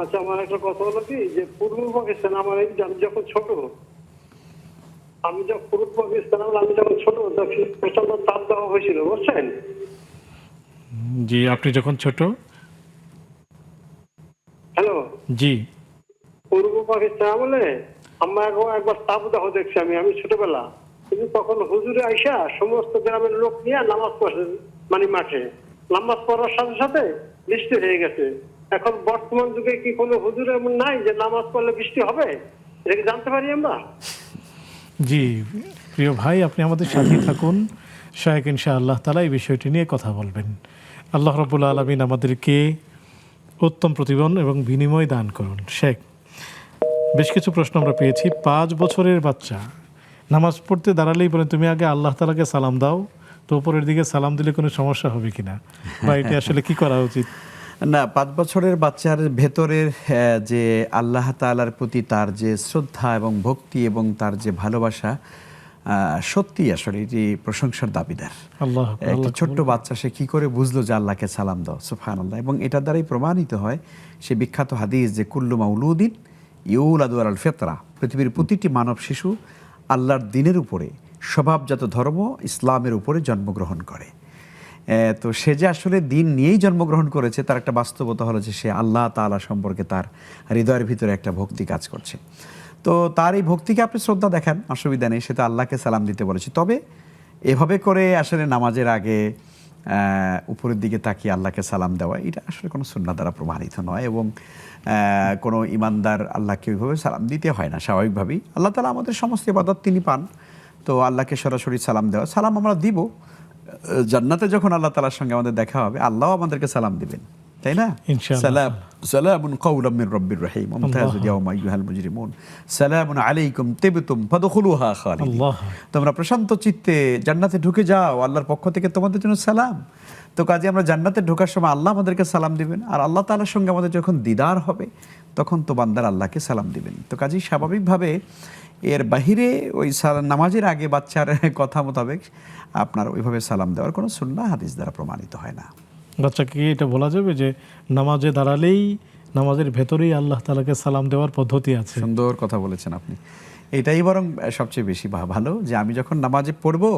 আচ্ছা, আমার একটা কথা হলো কি, যে পূর্ব পাকিস্তান আমি যখন ছোট, আমি যখন ছোট প্রচন্ড তাপ দেওয়া হয়েছিল, বুঝছেন? জি, আপনি যখন ছোট? হ্যালো জি। পূর্ব পাকিস্তান আমলে আমরা একবার তাপ দেওয়া দেখছি আমি ছোটবেলা। কিন্তু তখন হুজুরে আইসা সমস্ত গ্রামের লোক নিয়ে নামাজ পড়ে, মানে মাঠে নামাজ পড়ার সাথে সাথে বৃষ্টি হয়ে গেছে। এখন বর্তমান যুগে কি কোনো হুজুর এমন নাই যে নামাজ পড়লে বৃষ্টি হবে? এটা কি জানতে পারি আমরা? জি প্রিয় ভাই, আপনি আমাদের সাথেই থাকুন, শেখ ইনশাআল্লাহ তাআলা এই বিষয়টি নিয়ে কথা বলবেন। আল্লাহ রাব্বুল আলামিন আমাদেরকে উত্তম প্রতিফলন এবং বিনিময় দান করুন। শেখ, বেশ কিছু প্রশ্ন আমরা পেয়েছি। 5 বছরের বাচ্চা নামাজ পড়তে দাঁড়ালেই বলেন তুমি আগে আল্লাহ তাআলাকে সালাম দাও, তো উপরের দিকে সালাম দিলে কোনো সমস্যা হবে কিনা, বা এটা আসলে কি করা উচিত? না, 5 বছরের বাচ্চার ভেতরের যে আল্লাহ তাআলার প্রতি তার যে শ্রদ্ধা এবং ভক্তি এবং তার যে ভালোবাসা, সত্যি আসলে এটি প্রশংসার দাবিদার। আল্লাহ, একটি ছোট্ট বাচ্চা সে কি করে বুঝলো যে আল্লাহকে সালাম দাও? সুবহানাল্লাহ। এবং এটার দ্বারাই প্রমাণিত হয় সে বিখ্যাত হাদিস যে কুল্লু মাউলুদিন ইউলাদু আলাল ফিতরা, পৃথিবীর প্রতিটি মানব শিশু আল্লাহর দ্বীনের উপরে, স্বভাবজাত ধর্ম ইসলামের উপরে জন্মগ্রহণ করে। তো সে যে আসলে দিন নিয়েই জন্মগ্রহণ করেছে তার একটা বাস্তবতা হলো যে সে আল্লাহ তাআলা সম্পর্কে তার হৃদয়ের ভিতরে একটা ভক্তি কাজ করছে। তো তার এই ভক্তিকে আপনি শ্রদ্ধা দেখান, অসুবিধা নেই, সে তো আল্লাহকে সালাম দিতে বলেছে। তবে এভাবে করে আসলে নামাজের আগে উপরের দিকে তাকিয়ে আল্লাহকে সালাম দেওয়া, এটা আসলে কোনো সুন্নাহ দ্বারা প্রমাণিত নয় এবং কোনো ইমানদার আল্লাহকে ওইভাবে সালাম দিতে হয় না। স্বাভাবিকভাবেই আল্লাহ তাআলা আমাদের সমস্ত ইবাদত তিনি পান, তো আল্লাহকে সরাসরি সালাম দেওয়া, সালাম আমরা দিব। জান্নাতে যখন আল্লাহ তাআলার সঙ্গে আমাদের দেখা হবে, আল্লাহও আমাদেরকে সালাম দিবেন। তাই না? ইনশাআল্লাহ। সালামুন কাওলাম মির রাব্বির রহিম মুমতাজুল ইয়াওমা আইয়ুহাল মুজরিমুন সালামুন আলাইকুম তিবতুম ফাদখুলুহা খালিদিন। আল্লাহ। তোমরা প্রশান্ত চিত্তে জান্নাতে ঢুকে যাও, আল্লাহর পক্ষ থেকে তোমাদের জন্য সালাম। তো কাজে আমরা জান্নাতে ঢোকার সময় আল্লাহ আমাদেরকে সালাম দিবেন, আর আল্লাহ তাআলার সঙ্গে আমাদের যখন দিদার হবে তখন তো বান্দার আল্লাহকে সালাম দিবেন। তো কাজেই স্বাভাবিকভাবে এর বাহিরে ওই নামাজের আগে বাচ্চার কথা মোতাবেক আপনার ওইভাবে সালাম দেওয়ার কোনো সুন্নাহ হাদিস দ্বারা প্রমাণিত হয় না। বাচ্চাকে কি এটা বলা যাবে যে নামাজে দাঁড়ালেই নামাজের ভেতরেই আল্লাহ তাআলাকে সালাম দেওয়ার পদ্ধতি আছে? সুন্দর কথা বলেছেন আপনি। এটাই বরং সবচেয়ে বেশি ভালো যে আমি যখন নামাজে পড়বো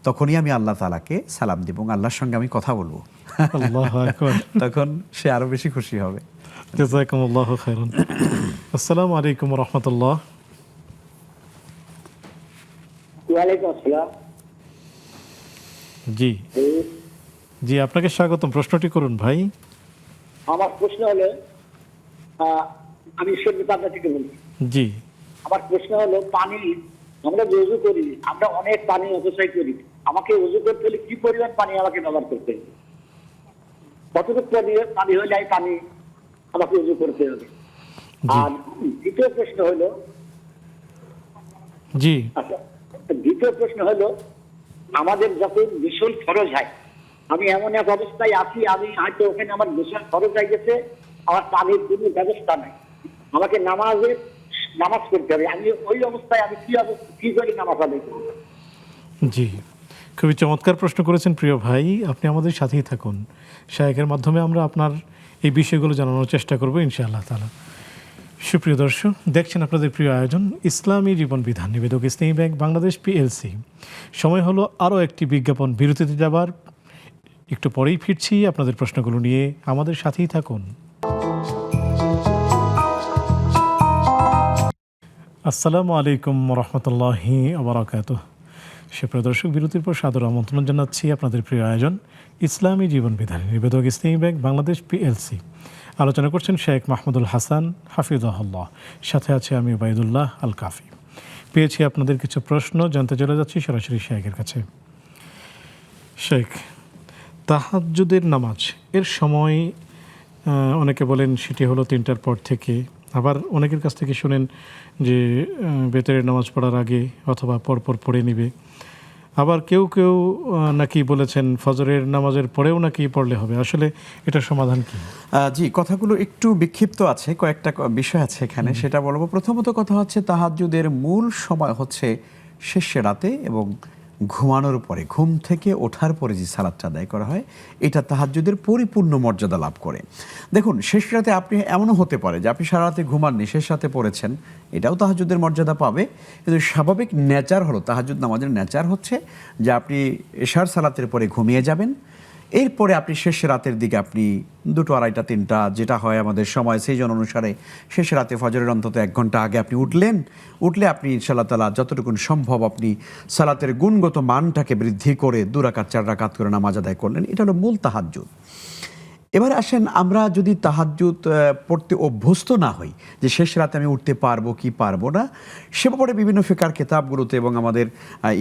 তখনই আমি আল্লাহ তাআলাকে সালাম দিব এবং আল্লাহর সঙ্গে আমি কথা বলবো। আল্লাহু আকবার। তখন সে আরো বেশি খুশি হবে। জাযাকুমুল্লাহু খাইরান। আসসালামু আলাইকুম ওয়া রাহমাতুল্লাহ। ওয়ালাইকুম আসসালাম। জি জি, আপনাকে স্বাগতম। প্রশ্নটি করুন ভাই। আমার প্রশ্ন হলো, আমি ঈশ্বরদীপ পাবনা থেকে বলছি। জি। আমার প্রশ্ন হলো, পানি আমরা যে উজু করি, আমরা অনেক পানি অপচয় করি। আমাকে উজু করতে হলে কি পরিমাণ পানি আমাকে ব্যবহার করতে হবে? কতটুকু পানি হলে এই পানি আমাকে উজু করতে হবে? আর দ্বিতীয় প্রশ্ন হলো, জি আচ্ছা, দ্বিতীয় প্রশ্ন হলো, আমাদের যখন গোসল ফরজ হয়, আমি এমন এক অবস্থায় আছি, আমি হয়তো ওখানে আমার গোসল ফরজ হয়ে গেছে, আমার পানির কোনো ব্যবস্থা নাই, আমাকে নামাজ পড়তে হবে, আমি ওই অবস্থায় আমি কি করে নামাজ আদায় করব? জি, খুবই চমৎকার প্রশ্ন করেছেন প্রিয় ভাই। আপনি আমাদের সাথেই থাকুন, শায়েখের মাধ্যমে আমরা আপনার এই বিষয়গুলো জানানোর চেষ্টা করব ইনশাআল্লাহ তাআলা। সুপ্রিয় দর্শক, দেখছেন আপনাদের প্রিয় আয়োজন ইসলামী জীবন বিধান, নিবেদক ইসলামী ব্যাংক বাংলাদেশ পিএলসি। সময় হলো আরও একটি বিজ্ঞাপন বিরতিতে যাবার। একটু পরেই ফিরছি আপনাদের প্রশ্নগুলো নিয়ে, আমাদের সাথেই থাকুন। আসসালামু আলাইকুম রহমতুল্লাহি ওবারাকাতুহ। সুপ্রিয় দর্শক, বিরতির পর সাদর আমন্ত্রণ জানাচ্ছি আপনাদের প্রিয় আয়োজন ইসলামী জীবন বিধান, নিবেদক ইসলামী ব্যাংক বাংলাদেশ পিএলসি। আলোচনা করছেন শেখ মাহমুদুল হাসান হাফিজাহুল্লাহ, সাথে আছে আমি উবাইদুল্লাহ আল কাফি। পেয়েছি আপনাদের কিছু প্রশ্ন, জানতে চলে যাচ্ছি সরাসরি শেখের কাছে। শেখ, তাহাজ্জুদের নামাজ এর সময় অনেকে বলেন সেটি হলো 3টার পর থেকে, আবার অনেকের কাছ থেকে শুনেন যে বেতরের নামাজ পড়ার আগে অথবা পরপর পড়ে নেবে, আবার কেউ কেউ নাকি বলেছেন ফজরের নামাজের পরেও নাকি পড়লে হবে। আসলে এটার সমাধান কি? জি, কথাগুলো একটু বিক্ষিপ্ত আছে, কয়েকটা বিষয় আছে এখানে, সেটা বলবো। প্রথমত কথা হচ্ছে তাহাজ্জুদের মূল সময় হচ্ছে শেষ রাতে এবং ঘুমানোর পরে, ঘুম থেকে ওঠার পরে যে সালাতটা আদায় করা হয়, এটা তাহাজ্জুদের পরিপূর্ণ মর্যাদা লাভ করে। দেখুন, শেষ রাতে আপনি এমনও হতে পারে যে আপনি সারা রাতে ঘুমাননি, শেষ রাতে পড়েছেন, এটাও তাহাজ্জুদের মর্যাদা পাবে। কিন্তু স্বাভাবিক নেচার হলো, তাহাজ্জুদ নামাজের নেচার হচ্ছে যে আপনি এশার সালাতের পরে ঘুমিয়ে যাবেন, এরপরে আপনি শেষ রাতের দিকে আপনি 2টো, 2:30, 3টা যেটা হয় আমাদের সময়, সেই জন অনুসারে শেষ রাতে ফজরের অন্তত 1 ঘন্টা আগে আপনি উঠলে আপনি ইনশাআল্লাহ তাআলা যতটুকু সম্ভব আপনি সালাতের গুণগত মানটাকে বৃদ্ধি করে 2 রাকাত 4 রাকাত করে নামাজ আদায় করলেন। এটা হলো মূল তাহাজ্জুদ। এবার আসেন, আমরা যদি তাহাজ্জুদ পড়তে অভ্যস্ত না হই যে শেষ রাতে আমি উঠতে পারবো কি পারবো না, সে ব্যাপারে বিভিন্ন ফিকার কিতাবগুলোতে এবং আমাদের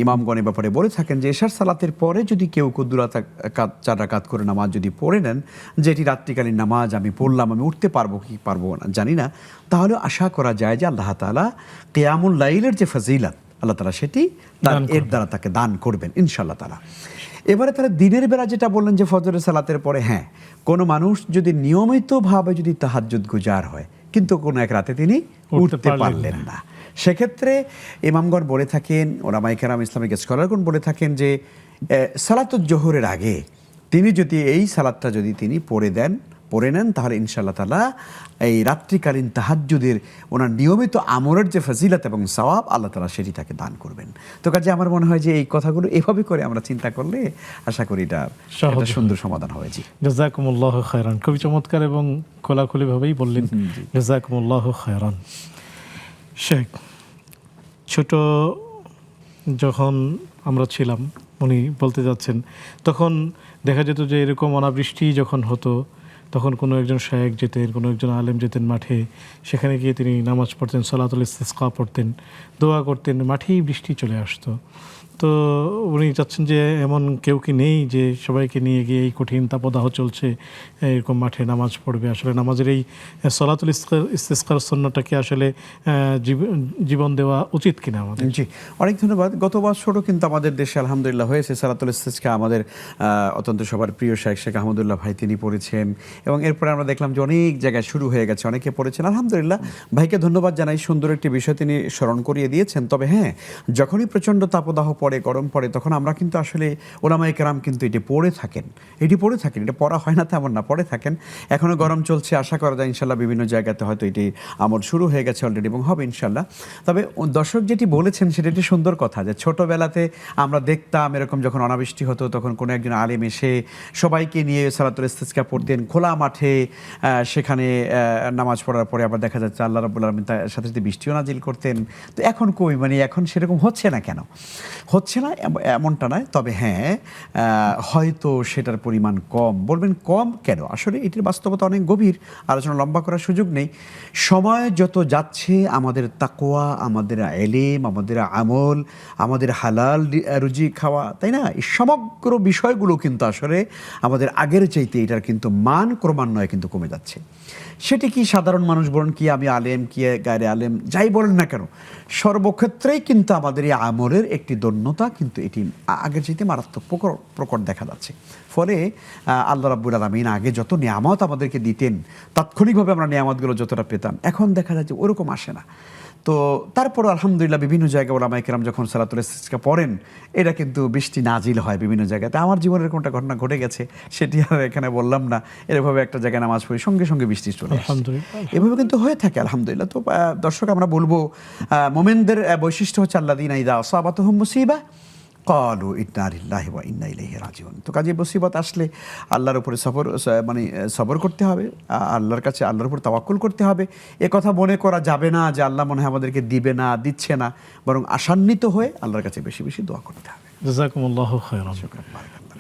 ইমামগণের ব্যাপারে বলে থাকেন যে এশার সালাতের পরে যদি কেউ 2 রাকাত 4 রাকাত করে নামাজ যদি পড়ে নেন, যেটি রাত্রিকালীন নামাজ আমি পড়লাম, আমি উঠতে পারবো কি পারবো না জানি না, তাহলে আশা করা যায় যে আল্লাহ তাআলা কিয়ামুল লাইলের যে ফজিলত আল্লাহ তাআলা সেটি এর দ্বারা তাকে দান করবেন ইনশাআল্লাহ তাআলা। এবারে তারা দিনের বেলা যেটা বললেন যে ফজরের সালাতের পরে, হ্যাঁ, কোনো মানুষ যদি নিয়মিতভাবে যদি তাহাজ্জুদ গুজার হয় কিন্তু কোনো এক রাতে তিনি উঠতে পারলেন না, সেক্ষেত্রে ইমামগণ বলে থাকেন, ওলামায়ে কেরাম ইসলামিক স্কলারগণ বলে থাকেন যে সালাতুল জোহরের আগে তিনি যদি এই সালাতটা যদি তিনি পড়ে নেন তাহলে ইনশাআল্লাহ তাআলা এই রাত্রিকালীন তাহাজ্জুদের ওনার নিয়মিত আমলের যে ফজিলত এবং সওয়াব আল্লাহ তাআলা সেটি তাকে দান করবেন। তো কাজে আমার মনে হয় যে এই কথাগুলো এভাবে করে আমরা চিন্তা করলে আশা করি এটা সুন্দর সমাধান হবে। জি, জাযাকুমুল্লাহু খায়রান। খুবই চমৎকার এবং খোলাখুলিভাবেই বললেন, জাযাকুমুল্লাহু খায়রান। শেখ, ছোট যখন আমরা ছিলাম, উনি বলতে যাচ্ছেন, তখন দেখা যেত যে এরকম অনাবৃষ্টি যখন হতো তখন কোনো একজন শায়েখ যেতেন, কোনো একজন আলেম যেতেন মাঠে, সেখানে গিয়ে তিনি নামাজ পড়তেন, সালাতুল ইস্তিসকা পড়তেন, দোয়া করতেন, মাঠেই বৃষ্টি চলে আসতো। তো উনি চাচ্ছেন যে এমন কেউ কি নেই যে সবাইকে নিয়ে গিয়ে এই কঠিন তাপদাহ চলছে এরকম মাঠে নামাজ পড়বে? আসলে নামাজের এই সলাতুল ইস্তিসকার সুন্নাহটাকে আসলে জীবন দেওয়া উচিত কিনা আমাদের? জি, অনেক ধন্যবাদ। গত বছরও কিন্তু আমাদের দেশে আলহামদুলিল্লাহ হয়েছে সালাতুল ইস্তিসকা। আমাদের অত্যন্ত সবার প্রিয় শেখ আহমদুল্লাহ ভাই তিনি পড়েছেন, এবং এরপরে আমরা দেখলাম যে অনেক জায়গায় শুরু হয়ে গেছে, অনেকে পড়েছেন। আলহামদুলিল্লাহ, ভাইকে ধন্যবাদ জানাই, সুন্দর একটি বিষয় তিনি স্মরণ করিয়ে দিয়েছেন। তবে হ্যাঁ, যখনই প্রচণ্ড তাপদাহ পড়ে, গরম পড়ে, তখন আমরা কিন্তু আসলে ওলামায়ে কেরাম কিন্তু এটি পড়ে থাকেন, এটা পড়া হয় না তেমন না, পড়ে থাকেন। এখনও গরম চলছে, আশা করা যায় ইনশাল্লাহ বিভিন্ন জায়গাতে হয়তো এটি আমল শুরু হয়ে গেছে অলরেডি এবং হবে ইনশাল্লাহ। তবে দর্শক যেটি বলেছেন সেটা একটি সুন্দর কথা, যে ছোটোবেলাতে আমরা দেখতাম এরকম যখন অনাবৃষ্টি হতো তখন কোনো একজন আলেম এসে সবাইকে নিয়ে সালাতুল ইস্তিসকা পড়তেন খোলা মাঠে, সেখানে নামাজ পড়ার পরে আবার দেখা যাচ্ছে আল্লাহ রাব্বুল আলামিন তার সাথে সাথে বৃষ্টিও নাজিল করতেন। তো এখন কই, মানে এখন সেরকম হচ্ছে না। কেন হচ্ছে না এমনটা নয়, তবে হ্যাঁ হয়তো সেটার পরিমাণ কম। বলবেন কম কেন? আসলে এটির বাস্তবতা অনেক গভীর, আলোচনা লম্বা করার সুযোগ নেই। সময় যত যাচ্ছে আমাদের তাকওয়া, আমাদের এলেম, আমাদের আমল, আমাদের হালাল রুজি খাওয়া, তাই না, এই সমগ্র বিষয়গুলো কিন্তু আসলে আমাদের আগের চাইতে এটার কিন্তু মান ক্রমান্বয়ে কিন্তু কমে যাচ্ছে। সেটি কি সাধারণ মানুষ বলেন, কি আমি আলেম, কি গায়রে আলেম, যাই বলেন না কেন, সর্বক্ষেত্রেই কিন্তু আমাদের এই আমলের একটি দন্যতা কিন্তু এটি আগের চাইতে মারাত্মক প্রকট দেখা যাচ্ছে। ফলে আল্লাহ রাব্বুল আলামিন আগে যত নিয়ামত আমাদেরকে দিতেন, তাৎক্ষণিকভাবে আমরা নিয়ামতগুলো যতটা পেতাম, এখন দেখা যাচ্ছে ওরকম আসে না। তো তারপর আলহামদুলিল্লাহ বিভিন্ন জায়গায় ওলামায়ে কেরাম যখন সালাতুল ইস্তিসকা পড়েন, এটা কিন্তু বৃষ্টি নাজিল হয় বিভিন্ন জায়গাতে। আমার জীবনের কোনটা ঘটনা ঘটে গেছে সেটি আর এখানে বললাম না। এরভাবে একটা জায়গায় নামাজ পড়ি, সঙ্গে সঙ্গে বৃষ্টি চলে আসে। আলহামদুলিল্লাহ, এভাবে কিন্তু হয়ে থাকে আলহামদুলিল্লাহ। তো দর্শক, আমরা বলবো মোমেনদের বৈশিষ্ট্য হচ্ছে আল্লাযীনা ইযা আসাবাতুহুম মুসিবা ক্বালু ইন্না লিল্লাহি ওয়া ইন্না ইলাইহি রাজিউন। তো কাজে মুসিবত আসলে আল্লাহর উপরে সবর করতে হবে, আল্লাহর কাছে আল্লাহর উপর তাওয়াক্কুল করতে হবে। এ কথা মনে করা যাবে না যে আল্লাহ মনে হয় আমাদেরকে দিবে না, দিচ্ছে না, বরং আশান্বিত হয়ে আল্লাহর কাছে বেশি বেশি দোয়া করতে হবে। জাযাকুমুল্লাহু খায়রান।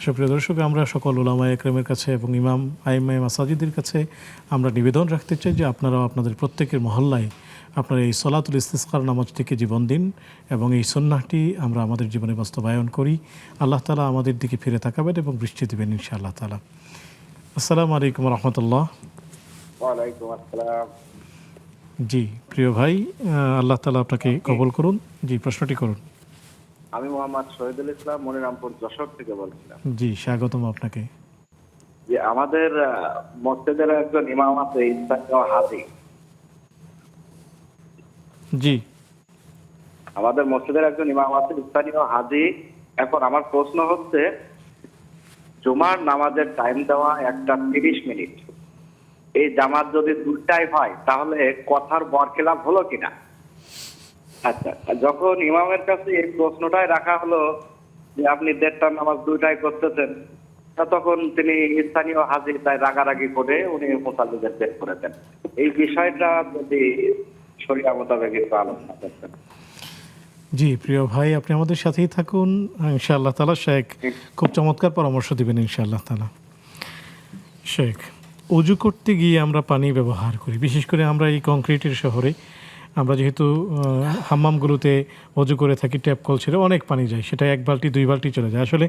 সুপ্রিয় দর্শক, আমরা সকল উলামায়ে কেরামের কাছে এবং ইমাম আইম্মায়ে মাসাজিদের কাছে আমরা নিবেদন রাখতে চাই যে আপনারাও আপনাদের প্রত্যেকের মহল্লায় আপনারা এই সলাতুল ইস্তিসকার নামাজটিকে জীবন দিন এবং এই সুন্নাহটি আমরা আমাদের জীবনে বাস্তবায়ন করি। আল্লাহ তাআলা আমাদের দিকে ফিরে তাকাবেন এবং বৃষ্টি দেবেন ইনশাআল্লাহ তাআলা। আসসালামু আলাইকুম রাহমাতুল্লাহ। ওয়ালাইকুম আসসালাম। জি প্রিয় ভাই, আল্লাহ তাআলা আপনাকে কবুল করুন। জি, প্রশ্নটি করুন। আমি মোহাম্মদ শহীদুল ইসলাম, মনিরামপুর যশোর থেকে বলছিলাম। জি, স্বাগতম আপনাকে। যে আমাদের মসজিদের একজন ইমাম আছে ইসলামীয় হাজি। জি, আমাদের মসজিদের একজন ইমাম আছে ইসলামীয় হাজি। এখন আমার প্রশ্ন হচ্ছে, জুমার নামাজের টাইম দেওয়া 1:30 মিনিট, এই জামাত যদি 2টায় হয় তাহলে কথার বরখেলাপ হলো কিনা? আচ্ছা, যখন ইমামের কাছে এই প্রশ্নটাই রাখা হলো যে আপনি 1:30টার নামাজ 2টায় করতেছেন, তখন তিনি স্থানীয় হাজি তাই রাগারাগি করে উনি মুসাল্লিদের বের করে দেন। এই বিষয়টা যদি শরিয়া মোতাবেক একটু আলোচনা করতেন। জি প্রিয় ভাই, আপনি আমাদের সাথেই থাকুন ইনশাআল্লাহ তাআলা। শেখ খুব চমৎকার পরামর্শ দিবেন ইনশাআল্লাহ তাআলা। শেখ, অজু করতে গিয়ে আমরা পানি ব্যবহার করি, বিশেষ করে আমরা এই কংক্রিটের শহরে আমরা যেহেতু হাম্মামগুলোতে অজু করে থাকি, ট্যাপ কল ছেড়ে অনেক পানি যায়, সেটা 1 বালতি 2 বালতি চলে যায়। আসলে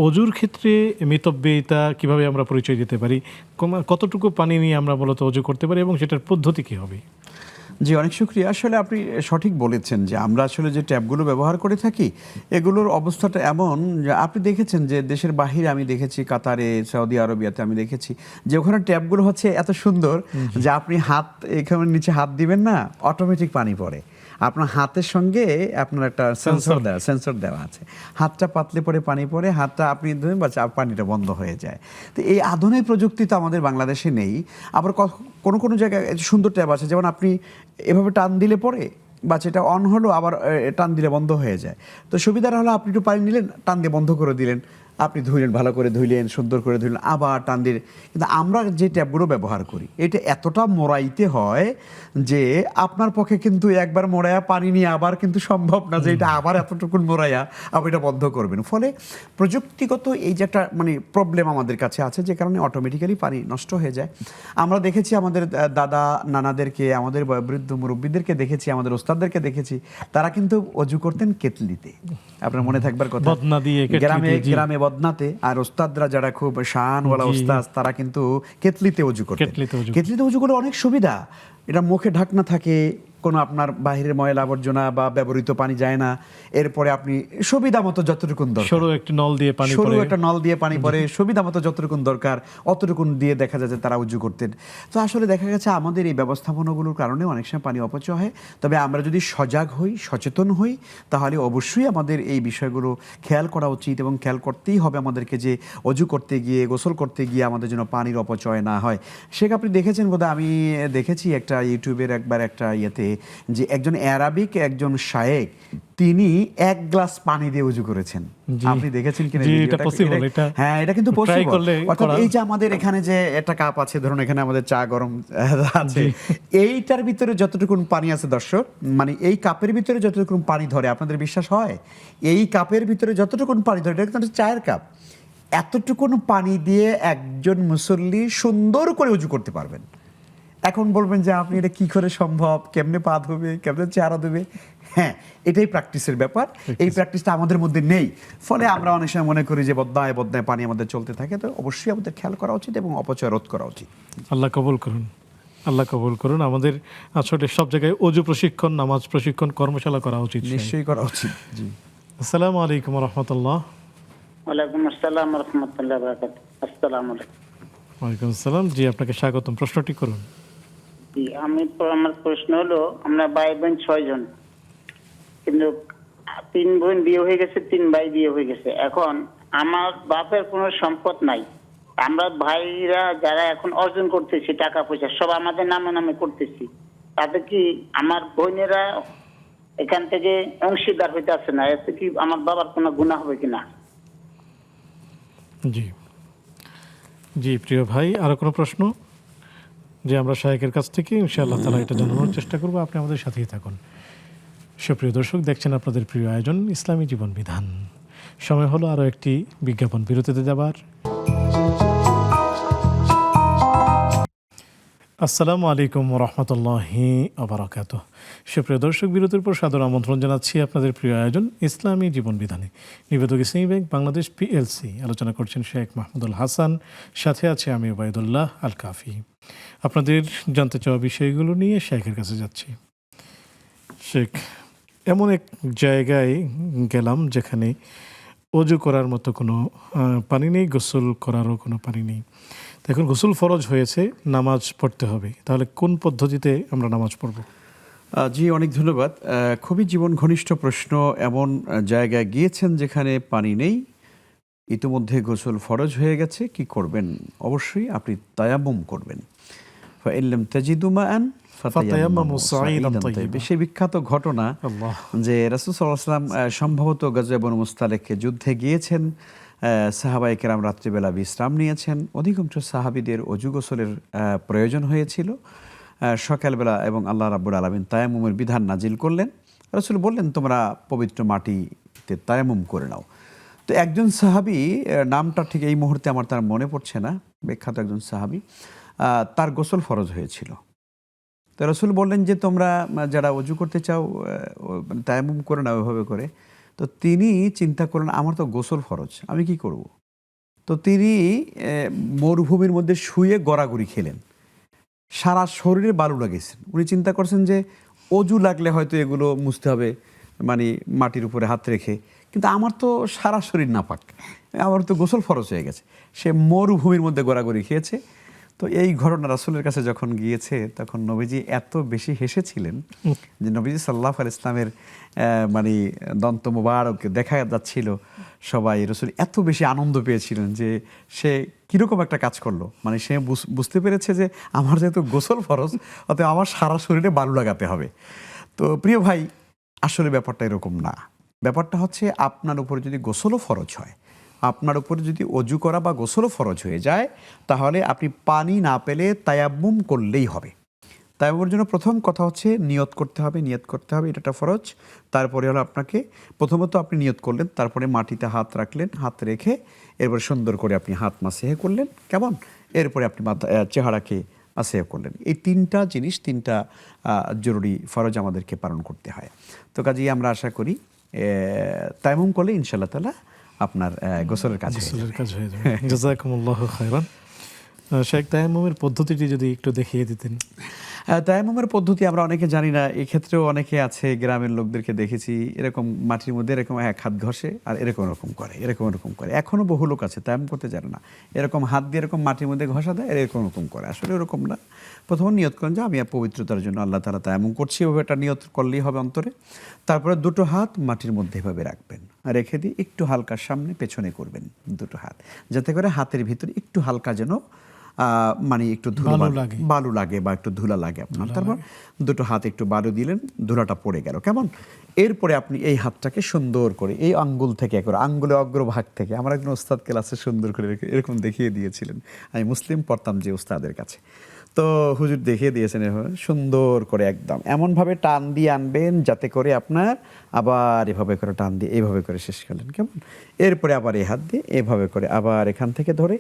অজুর ক্ষেত্রে মিতব্যয়িতা কীভাবে আমরা পরিচয় দিতে পারি, কতটুকু পানি নিয়ে আমরা মূলত অজু করতে পারি এবং সেটার পদ্ধতি কী হবে? জি, অনেক শুকরিয়া। আসলে আপনি সঠিক বলেছেন যে আমরা আসলে যে ট্যাপগুলো ব্যবহার করে থাকি এগুলোর অবস্থাটা এমন যে আপনি দেখেছেন যে দেশের বাহিরে আমি দেখেছি, কাতারে, সৌদি আরবিয়াতে আমি দেখেছি যে ওখানে ট্যাপগুলো হচ্ছে এত সুন্দর যে আপনি হাত এখানে নিচে হাত দিবেন না, অটোমেটিক পানি পড়ে। আপনার হাতের সঙ্গে আপনার একটা সেন্সর দেওয়া আছে, হাতটা পাতলে পরে পানি পড়ে, হাতটা আপনি ধরেন বা পানিটা বন্ধ হয়ে যায়। তো এই আধুনিক প্রযুক্তি তো আমাদের বাংলাদেশে নেই। আবার কোনো কোনো জায়গায় সুন্দর ট্যাপ আছে, যেমন আপনি এভাবে টান দিলে পরে বা সেটা অন হলো, আবার টান দিলে বন্ধ হয়ে যায়। তো সুবিধাটা হলো আপনি একটু পানি নিলেন, টান দিয়ে বন্ধ করে দিলেন, আপনি ধুইলেন, ভালো করে ধুইলেন, সুন্দর করে ধুইলেন, আবার টান দিলেন। কিন্তু আমরা যে ট্যাপগুলো ব্যবহার করি এটা এতটা মোড়াইতে হয় যে আপনার পক্ষে কিন্তু একবার মোড়াইয়া পানি নিয়ে আবার কিন্তু সম্ভব না যে এটা আবার এতটুকুন মোড়াইয়া আপনি এটা বন্ধ করবেন। ফলে প্রযুক্তিগত এই যে একটা মানে প্রবলেম আমাদের কাছে আছে, যে কারণে অটোমেটিক্যালি পানি নষ্ট হয়ে যায়। আমরা দেখেছি আমাদের দাদা নানাদেরকে, আমাদের বৃদ্ধ মুরব্বীদেরকে দেখেছি, আমাদের ওস্তাদদেরকে দেখেছি, তারা কিন্তু অজু করতেন কেতলিতে। আপনার মনে থাকবার কথা, বদনা দিয়ে গ্রামে কেটলিতে, জি। গ্রামে বদনাতে, আর ওস্তাদরা যারা খুব শানওয়ালা জি। ওস্তাদ তারা কিন্তু কেতলিতে অজু করতেন। কেতলিতে কেতলিতে অজু করে অনেক সুবিধা, এটা মুখে ঢাকনা থাকে, কোনো আপনার বাহিরের ময়লা আবর্জনা বা ব্যবহৃত পানি যায় না। এরপরে আপনি সুবিধা মতো যতটুকুন দরকার, সরু একটি নল দিয়ে পানি সরু পড়ে, একটা নল দিয়ে পানি পড়ে, সুবিধা মতো যতটুকুন দরকার অতটুকুন দিয়ে দেখা যায় যে তারা উজু করতেন। তো আসলে দেখা গেছে আমাদের এই ব্যবস্থাপনাগুলোর কারণে অনেক সময় পানি অপচয় হয়। তবে আমরা যদি সজাগ হই, সচেতন হই, তাহলে অবশ্যই আমাদের এই বিষয়গুলো খেয়াল করা উচিত, এবং খেয়াল করতেই হবে আমাদেরকে যে অজু করতে গিয়ে, গোসল করতে গিয়ে আমাদের জন্য পানির অপচয় না হয়। সেটা আপনি দেখেছেন বোধহয়, আমি দেখেছি একটা ইউটিউবের একবার একটা ইয়েতে, যে একজন অ্যারাবিক একজন শায়েখ তিনি 1 গ্লাস পানি দিয়ে উজু করেছেন। জি। আপনি দেখেছেন কিনা জি, ভিডিওটা? এটা possible, এটা হ্যাঁ, এটা কিন্তু try পসিবল। করলে অর্থাৎ করা- এই যে আমাদের এখানে যে একটা কাপ আছে, ধরুন এখানে আমাদের চা গরম আছে, এইটার ভিতরে যতটুকুন পানি আছে দর্শক, মানে এই কাপের ভিতরে যতটুকুন পানি ধরে, আপনাদের বিশ্বাস হয়? এই কাপের ভিতরে যতটুকুন পানি ধরে, এটা কিন্তু চায়ের কাপ, এতটুকুন পানি দিয়ে একজন মুসল্লি সুন্দর করে উজু করতে পারবেন। এখন বলবেন যে আপনি এটা কি করে সম্ভব, কেমনে পা ধোবে, কেমনে চেহারা ধোবে? হ্যাঁ, এটাই প্র্যাকটিসের ব্যাপার। এই প্র্যাকটিসটা আমাদের মধ্যে নেই, ফলে আমরা অনেক সময় মনে করি যে বদনায় বদনায় পানি আমাদের চলতে থাকে। তো অবশ্যই আমাদের খেয়াল করা উচিত এবং অপচয় রোধ করা উচিত। আল্লাহ কবুল করুন, আল্লাহ কবুল করুন। আমাদের আসলে সব জায়গায় অজু প্রশিক্ষণ, নামাজ প্রশিক্ষণ কর্মশালা করা উচিত। নিশ্চয়ই করা উচিত। জি, আসসালামু আলাইকুম রহমতুল্লাহ। ওয়ালাইকুম আসসালাম রহমতুল্লাহ বারাকাতুহু। আসসালামু আলাইকুম। ওয়ালাইকুম আসসালাম। জি, আপনাকে স্বাগতম, প্রশ্নটি করুন। জি, আমার প্রশ্ন হলো, আমরা ভাই বোন 6 জন, কিন্তু 3 বোন বিয়ে হয়ে গেছে, 3 ভাই বিয়ে হয়ে গেছে। এখন আমার বাপের কোনো সম্পদ নাই। আমরা ভাইরা যারা এখন অর্জন করতেছি টাকা পয়সা, সব আমাদের নামে নামে করতেছি। তাতে কি আমার বোনেরা এখান থেকে অংশীদার হইতে আসে না? এতে কি আমার বাবার কোনো গুনাহ হবে কিনা? জি জি, প্রিয় ভাই, আরো কোনো প্রশ্ন? যে আমরা শায়েকের কাছ থেকে ইনশাআল্লাহ তাআলা এটা জানানোর চেষ্টা করব। আপনি আমাদের সাথেই থাকুন। সুপ্রিয় দর্শক, দেখছেন আপনাদের প্রিয় আয়োজন ইসলামী জীবন বিধান। সময় হলো আরও একটি বিজ্ঞাপন বিরতিতে যাবার। আসসালামু আলাইকুম রহমতুল্লাহি আবরাকাতুহ। সুপ্রিয় দর্শক, বিরতির পর সাদর আমন্ত্রণ জানাচ্ছি আপনাদের প্রিয় আয়োজন ইসলামী জীবন বিধানে। নিবেদক ইসলামী ব্যাংক বাংলাদেশ পিএলসি। আলোচনা করছেন শেখ মাহমুদুল হাসান, সাথে আছে আমি ওবায়দুল্লাহ আল কাফি। আপনাদের জানতে চাওয়া বিষয়গুলো নিয়ে শেখের কাছে যাচ্ছি। শেখ, এমন এক জায়গায় গেলাম যেখানে অজু করার মতো কোনো পানি নেই, গোসল করারও কোনো পানি নেই। এখন গোসল ফরজ হয়েছে, নামাজ পড়তে হবে, তাহলে কোন পদ্ধতিতে আমরা নামাজ পড়ব? জি, অনেক ধন্যবাদ। খুবই জীবন ঘনিষ্ঠ প্রশ্ন। এমন জায়গায় গিয়েছেন যেখানে পানি নেই, ইতিমধ্যে গোসল ফরজ হয়ে গেছে, কি করবেন? অবশ্যই আপনি তায়াম্মুম করবেন। ফাইল্লাম তাজিদু মাআন ফাতায়াম্মামু সাঈদান তাইয়্যিবা। সেই বিখ্যাত ঘটনা আল্লাহ। যে রাসূল সাল্লাল্লাহু আলাইহি ওয়াসাল্লাম সম্ভবত গজওয়ে বনু মুস্তালিকে যুদ্ধে গিয়েছেন। সাহাবায়ে কেরাম রাত্রিবেলা বিশ্রাম নিয়েছেন। অধিকাংশ সাহাবীদের অজু গোসলের প্রয়োজন হয়েছিল সকালবেলা, এবং আল্লাহ রাব্বুল আলামিন তায়াম্মুমের বিধান নাজিল করলেন। রাসূল বললেন, তোমরা পবিত্র মাটিতে তায়াম্মুম করে নাও। তো একজন সাহাবী, নামটা ঠিক এই মুহূর্তে আমার তার মনে পড়ছে না, বিখ্যাত একজন সাহাবী, তার গোসল ফরজ হয়েছিল। তো রাসূল বললেন যে তোমরা যারা অজু করতে চাও তায়াম্মুম করে নাও এভাবে করে। তো তিনি চিন্তা করলেন, আমার তো গোসল ফরজ, আমি কি করব? তো তিনি মরুভূমির মধ্যে শুয়ে গড়াগড়ি খেলেন, সারা শরীরে বালু লাগেছেন। উনি চিন্তা করছেন যে অজু লাগলে হয়তো এগুলো মুছতে হবে, মানে মাটির উপরে হাত রেখে, কিন্তু আমার তো সারা শরীর নাপাক, আমার তো গোসল ফরজ হয়ে গেছে। সে মরুভূমির মধ্যে গড়াগড়ি খেয়েছে। তো এই ঘটনা রাসূলের কাছে যখন গিয়েছে, তখন নবীজি এত বেশি হেসেছিলেন যে নবীজি সাল্লাল্লাহু আলাইহি ওয়াসাল্লামের মানে দন্ত মোবারক দেখা যাচ্ছিল। সবাই, রাসূল এত বেশি আনন্দ পেয়েছিলেন যে সে কীরকম একটা কাজ করলো, মানে সে বুঝতে পেরেছে যে আমার যেহেতু গোসল ফরজ, অতএব আমার সারা শরীরে বালু লাগাতে হবে। তো প্রিয় ভাই, আসলে ব্যাপারটা এরকম না। ব্যাপারটা হচ্ছে, আপনার উপরে যদি গোসলও ফরজ হয়, আপনার উপরে যদি অজু করা বা গোসলও ফরজ হয়ে যায়, তাহলে আপনি পানি না পেলে তায়াম্মুম করলেই হবে। তায়াম্মুমের জন্য প্রথম কথা হচ্ছে নিয়ত করতে হবে, এটা একটা ফরজ। তারপরে হলো আপনাকে প্রথমত আপনি নিয়ত করলেন, তারপরে মাটিতে হাত রাখলেন, হাত রেখে এরপর সুন্দর করে আপনি হাত মাসেহ করলেন, কেমন, এরপরে আপনি চেহারাকে মাসেহ করলেন। এই তিনটা জিনিস, তিনটা জরুরি ফরজ আমাদেরকে পালন করতে হয়। তো কাজেই আমরা আশা করি তায়াম্মুম করলে ইনশাআল্লাহ তাআলা আপনার গোসলের কাজ হয়ে যাবে। জাযাকুমুল্লাহু খায়রান। শেখ, তায়াম্মুমের পদ্ধতিটি যদি একটু দেখিয়ে দিতেন। তায়াম্মুমের পদ্ধতি আমরা অনেকে জানি না, এক্ষেত্রেও অনেকে আছে, গ্রামের লোকদেরকে দেখেছি এরকম মাটির মধ্যে এরকম এক হাত ঘষে আর এরকম করে। এখনো বহু লোক আছে তায়াম্মুম করতে জানে না, এরকম হাত দিয়ে এরকম মাটির মধ্যে ঘষা দেয়, এরকম করে। আসলে ওরকম না। প্রথমে নিয়ত করেন যে আমি পবিত্রতার জন্য আল্লাহ তাআলা তায়াম্মুম করছি, এভাবে একটা নিয়ত করলেই হবে অন্তরে। তারপরে দুটো হাত মাটির মধ্যে এভাবে রাখবেন, রেখে দিয়ে একটু হালকা সামনে পেছনে করবেন দুটো হাত, যাতে করে হাতের ভিতরে একটু হালকা যেন মানে একটু বালু লাগে বা একটু ধুলা লাগে আপনার। তারপর দুটো হাত একটু বালু দিলেন, ধুলাটা পড়ে গেল, কেমন। এরপরে আপনি এই হাতটাকে সুন্দর করে এই আঙ্গুল থেকে আঙ্গুলের অগ্রভাগ থেকে, আমার একজন ওস্তাদ ক্লাসে সুন্দর করে এরকম দেখিয়ে দিয়েছিলেন, আমি মুসলিম পড়তাম যে ওস্তাদের কাছে, তো হুজুর দেখিয়ে দিয়েছেন এভাবে সুন্দর করে একদম এমনভাবে টান দিয়ে আনবেন যাতে করে আপনার আবার এভাবে করে টান দিয়ে এইভাবে করে শেষ করলেন, কেমন। এরপরে আবার এই হাত দিয়ে এভাবে করে আবার এখান থেকে ধরে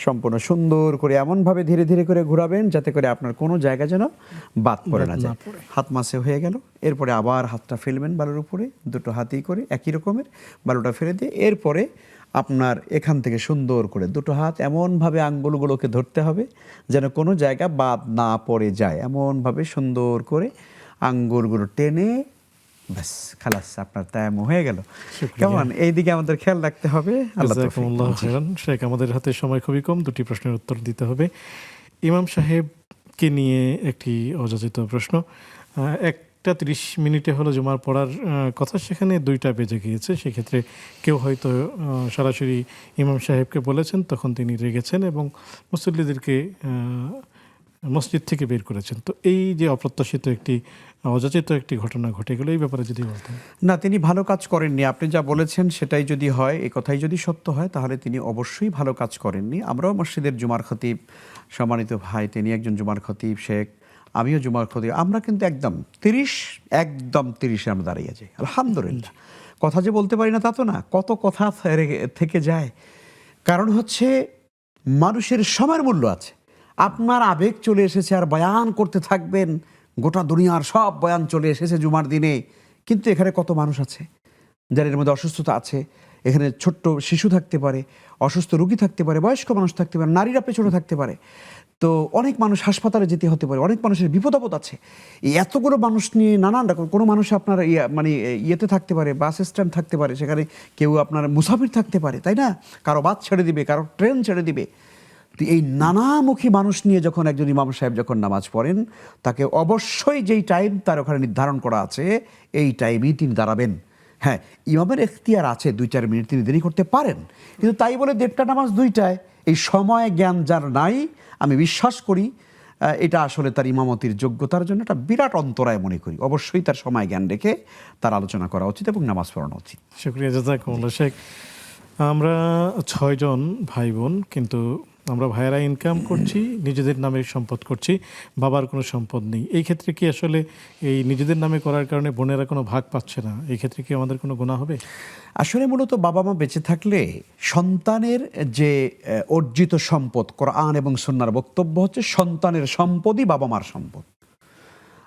সম্পূর্ণ সুন্দর করে এমনভাবে ধীরে ধীরে করে ঘোরাবেন যাতে করে আপনার কোনো জায়গা যেন বাদ পড়ে না যায়। হাত মাসে হয়ে গেল। এরপরে আবার হাতটা ফেলবেন বালুর উপরে, দুটো হাতই করে একই রকমের বালুটা ফেলে দিয়ে এরপরে আপনার এখান থেকে সুন্দর করে দুটো হাত এমনভাবে আঙ্গুলগুলোকে ধরতে হবে যেন কোনো জায়গা বাদ না পড়ে যায়, এমনভাবে সুন্দর করে আঙ্গুলগুলো টেনে, ব্যাস খালাস, আপনার তায়াম্মুম হয়ে গেল, কেমন। এইদিকে আমাদের খেয়াল রাখতে হবে। জাযাকুমুল্লাহু খায়রান। শেখ, আমাদের হাতে সময় খুবই কম, দুটি প্রশ্নের উত্তর দিতে হবে। ইমাম সাহেবকে নিয়ে একটি অযাচিত প্রশ্ন। 1:30 হলো জুমার পড়ার কথা, সেখানে 2টা বেজে গিয়েছে। সেক্ষেত্রে কেউ হয়তো সরাসরি ইমাম সাহেবকে বলেছেন, তখন তিনি রেগেছেন এবং মুসল্লিদেরকে মসজিদ থেকে বের করেছেন। তো এই যে অপ্রত্যাশিত একটি অযাচিত একটি ঘটনা ঘটে গেল, এই ব্যাপারে যদি বলতেন। না, তিনি ভালো কাজ করেননি। আপনি যা বলেছেন সেটাই যদি হয়, এই কথাই যদি সত্য হয়, তাহলে তিনি অবশ্যই ভালো কাজ করেননি। আমরাও মসজিদের জুমার খতিব, সম্মানিত ভাই, তিনি একজন জুমার খতিব, শেখ, আমিও জুমার খতিব, আমরা কিন্তু একদম 30 আমরা দাঁড়িয়ে যাই, আলহামদুলিল্লাহ। কথা যে বলতে পারি না তা তো না, কত কথা থেকে যায়। কারণ হচ্ছে মানুষের সময়ের মূল্য আছে। আপনার আবেগ চলে এসেছে আর বয়ান করতে থাকবেন, গোটা দুনিয়ার সব বয়ান চলে এসেছে জুমার দিনে, কিন্তু এখানে কত মানুষ আছে যার এর মধ্যে অসুস্থতা আছে, এখানে ছোট্ট শিশু থাকতে পারে, অসুস্থ রোগী থাকতে পারে, বয়স্ক মানুষ থাকতে পারে, নারীরা পেছনে থাকতে পারে, তো অনেক মানুষ হাসপাতালে যেতে হতে পারে, অনেক মানুষের বিপদ আপদ আছে। এই এতগুলো মানুষ নিয়ে নানান রকম, কোনো মানুষ আপনার ইয়েতে থাকতে পারে, বাস স্ট্যান্ড থাকতে পারে, সেখানে কেউ আপনার মুসাফির থাকতে পারে, তাই না, কারো বাস ছেড়ে দিবে, কারো ট্রেন ছেড়ে দিবে। তো এই নানামুখী মানুষ নিয়ে যখন একজন ইমাম সাহেব যখন নামাজ পড়েন, তাকে অবশ্যই যেই টাইম তার ওখানে নির্ধারণ করা আছে এই টাইমেই তিনি দাঁড়াবেন। হ্যাঁ, ইমামের এখতিয়ার আছে 2-4 মিনিট তিনি দেরি করতে পারেন, কিন্তু তাই বলে 1:30টা নামাজ 2টায়, এই সময় জ্ঞান যার নাই, আমি বিশ্বাস করি এটা আসলে তার ইমামতির যোগ্যতার জন্য একটা বিরাট অন্তরায় মনে করি। অবশ্যই তার সময় জ্ঞান রেখে তার আলোচনা করা উচিত এবং নামাজ পড়ানো উচিত। শুকরিয়া, জাযাকুমুল্লাহ। শেখ, আমরা 6 জন ভাই বোন, কিন্তু আমরা ভাইয়েরা ইনকাম করছি, নিজেদের নামে সম্পদ করছি, বাবার কোনো সম্পদ নেই। এই ক্ষেত্রে কি আসলে এই নিজেদের নামে করার কারণে বোনেরা কোনো ভাগ পাচ্ছে না, এই ক্ষেত্রে কি আমাদের কোনো গুনাহ হবে? আসলে মূলত বাবা মা বেঁচে থাকলে সন্তানের যে অর্জিত সম্পদ, কোরআন এবং সুন্নাহর বক্তব্য হচ্ছে সন্তানের সম্পদই বাবা মার সম্পদ।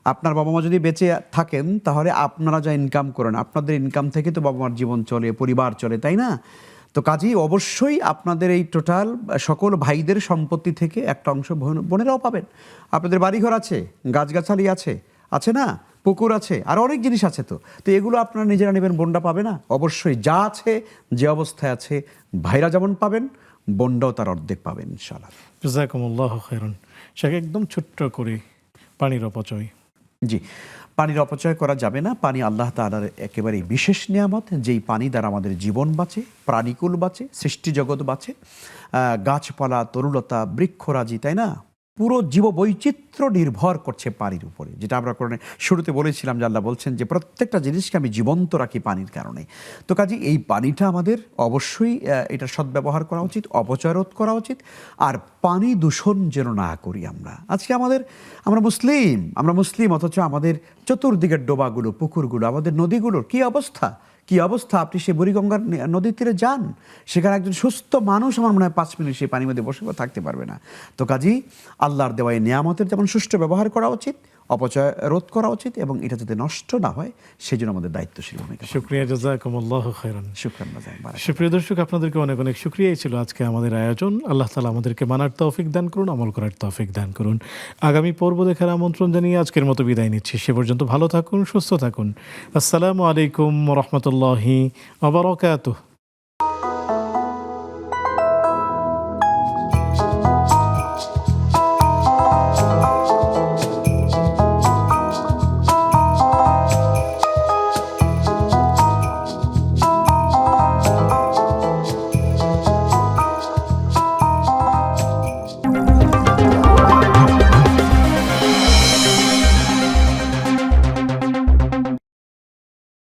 আপনার বাবা মা যদি বেঁচে থাকেন তাহলে আপনারা যা ইনকাম করেন, আপনাদের ইনকাম থেকে তো বাবা মার জীবন চলে, পরিবার চলে, তাই না? তো কাজেই অবশ্যই আপনাদের এই টোটাল সকল ভাইদের সম্পত্তি থেকে একটা অংশ বোনেরাও পাবেন। আপনাদের বাড়িঘর আছে, গাছগাছালি আছে, আছে না, পুকুর আছে, আর অনেক জিনিস আছে। তো এগুলো আপনারা নিজেরা নেবেন, বোনরা পাবে না? অবশ্যই যা আছে, যে অবস্থায় আছে, ভাইরা যেমন পাবেন, বোনরাও তার অর্ধেক পাবেন ইনশাআল্লাহ। জাযাকুমুল্লাহু খায়রান। শেখ, একদম ছোট্ট করে পানির অপচয়। জি, পানির অপচয় করা যাবে না। পানি আল্লাহ তাআলার একেবারে বিশেষ নিয়ামত, যেই পানি দ্বারা আমাদের জীবন বাঁচে, প্রাণীকুল বাঁচে, সৃষ্টি জগৎ বাঁচে, গাছপালা, তরুলতা, বৃক্ষরাজি, তাই না, পুরো জীববৈচিত্র্য নির্ভর করছে পানির উপরে, যেটা আমরা কোরআনে শুরুতে বলেছিলাম যে আল্লাহ বলছেন যে প্রত্যেকটা জিনিসকে আমি জীবন্ত রাখি পানির কারণে। তো কাজে এই পানিটা আমাদের অবশ্যই এটার সদ্ব্যবহার করা উচিত, অপচয় রোধ করা উচিত, আর পানি দূষণ যেন না করি আমরা। আজকে আমরা মুসলিম অথচ আমাদের চতুর্দিকের ডোবাগুলো, পুকুরগুলো, আমাদের নদীগুলোর কি অবস্থা! আপনি সেই বুড়িগঙ্গার নদীর তীরে যান, সেখানে একজন সুস্থ মানুষ আমার মনে হয় 5 মিনিট সেই পানির মধ্যে বসে থাকতে পারবে না। তো কাজেই আল্লাহর দেওয়া এই নিয়ামতের যেমন সুষ্ঠু ব্যবহার করা উচিত, অপচয় রোধ করা উচিত, এবং এটা যাতে নষ্ট না হয় সেই জন্য আমাদের দায়িত্বশীল ভূমিকা। শুকরিয়া, জাযাকুমুল্লাহু খাইরান। শুকরান বাজার বারাকাতুহু। সুপ্রিয় দর্শক, আপনাদেরকে অনেক অনেক শুকরিয়া। ছিল আজকে আমাদের আয়োজন। আল্লাহ তাআলা আমাদেরকে মানার তৌফিক দান করুন, আমল করার তৌফিক দান করুন। আগামী পর্ব দেখার আমন্ত্রণ জানিয়ে আজকের মতো বিদায় নিচ্ছি। সে পর্যন্ত ভালো থাকুন, সুস্থ থাকুন। আসসালামু আলাইকুম ওয়া রাহমাতুল্লাহি ওয়া বারাকাতুহু।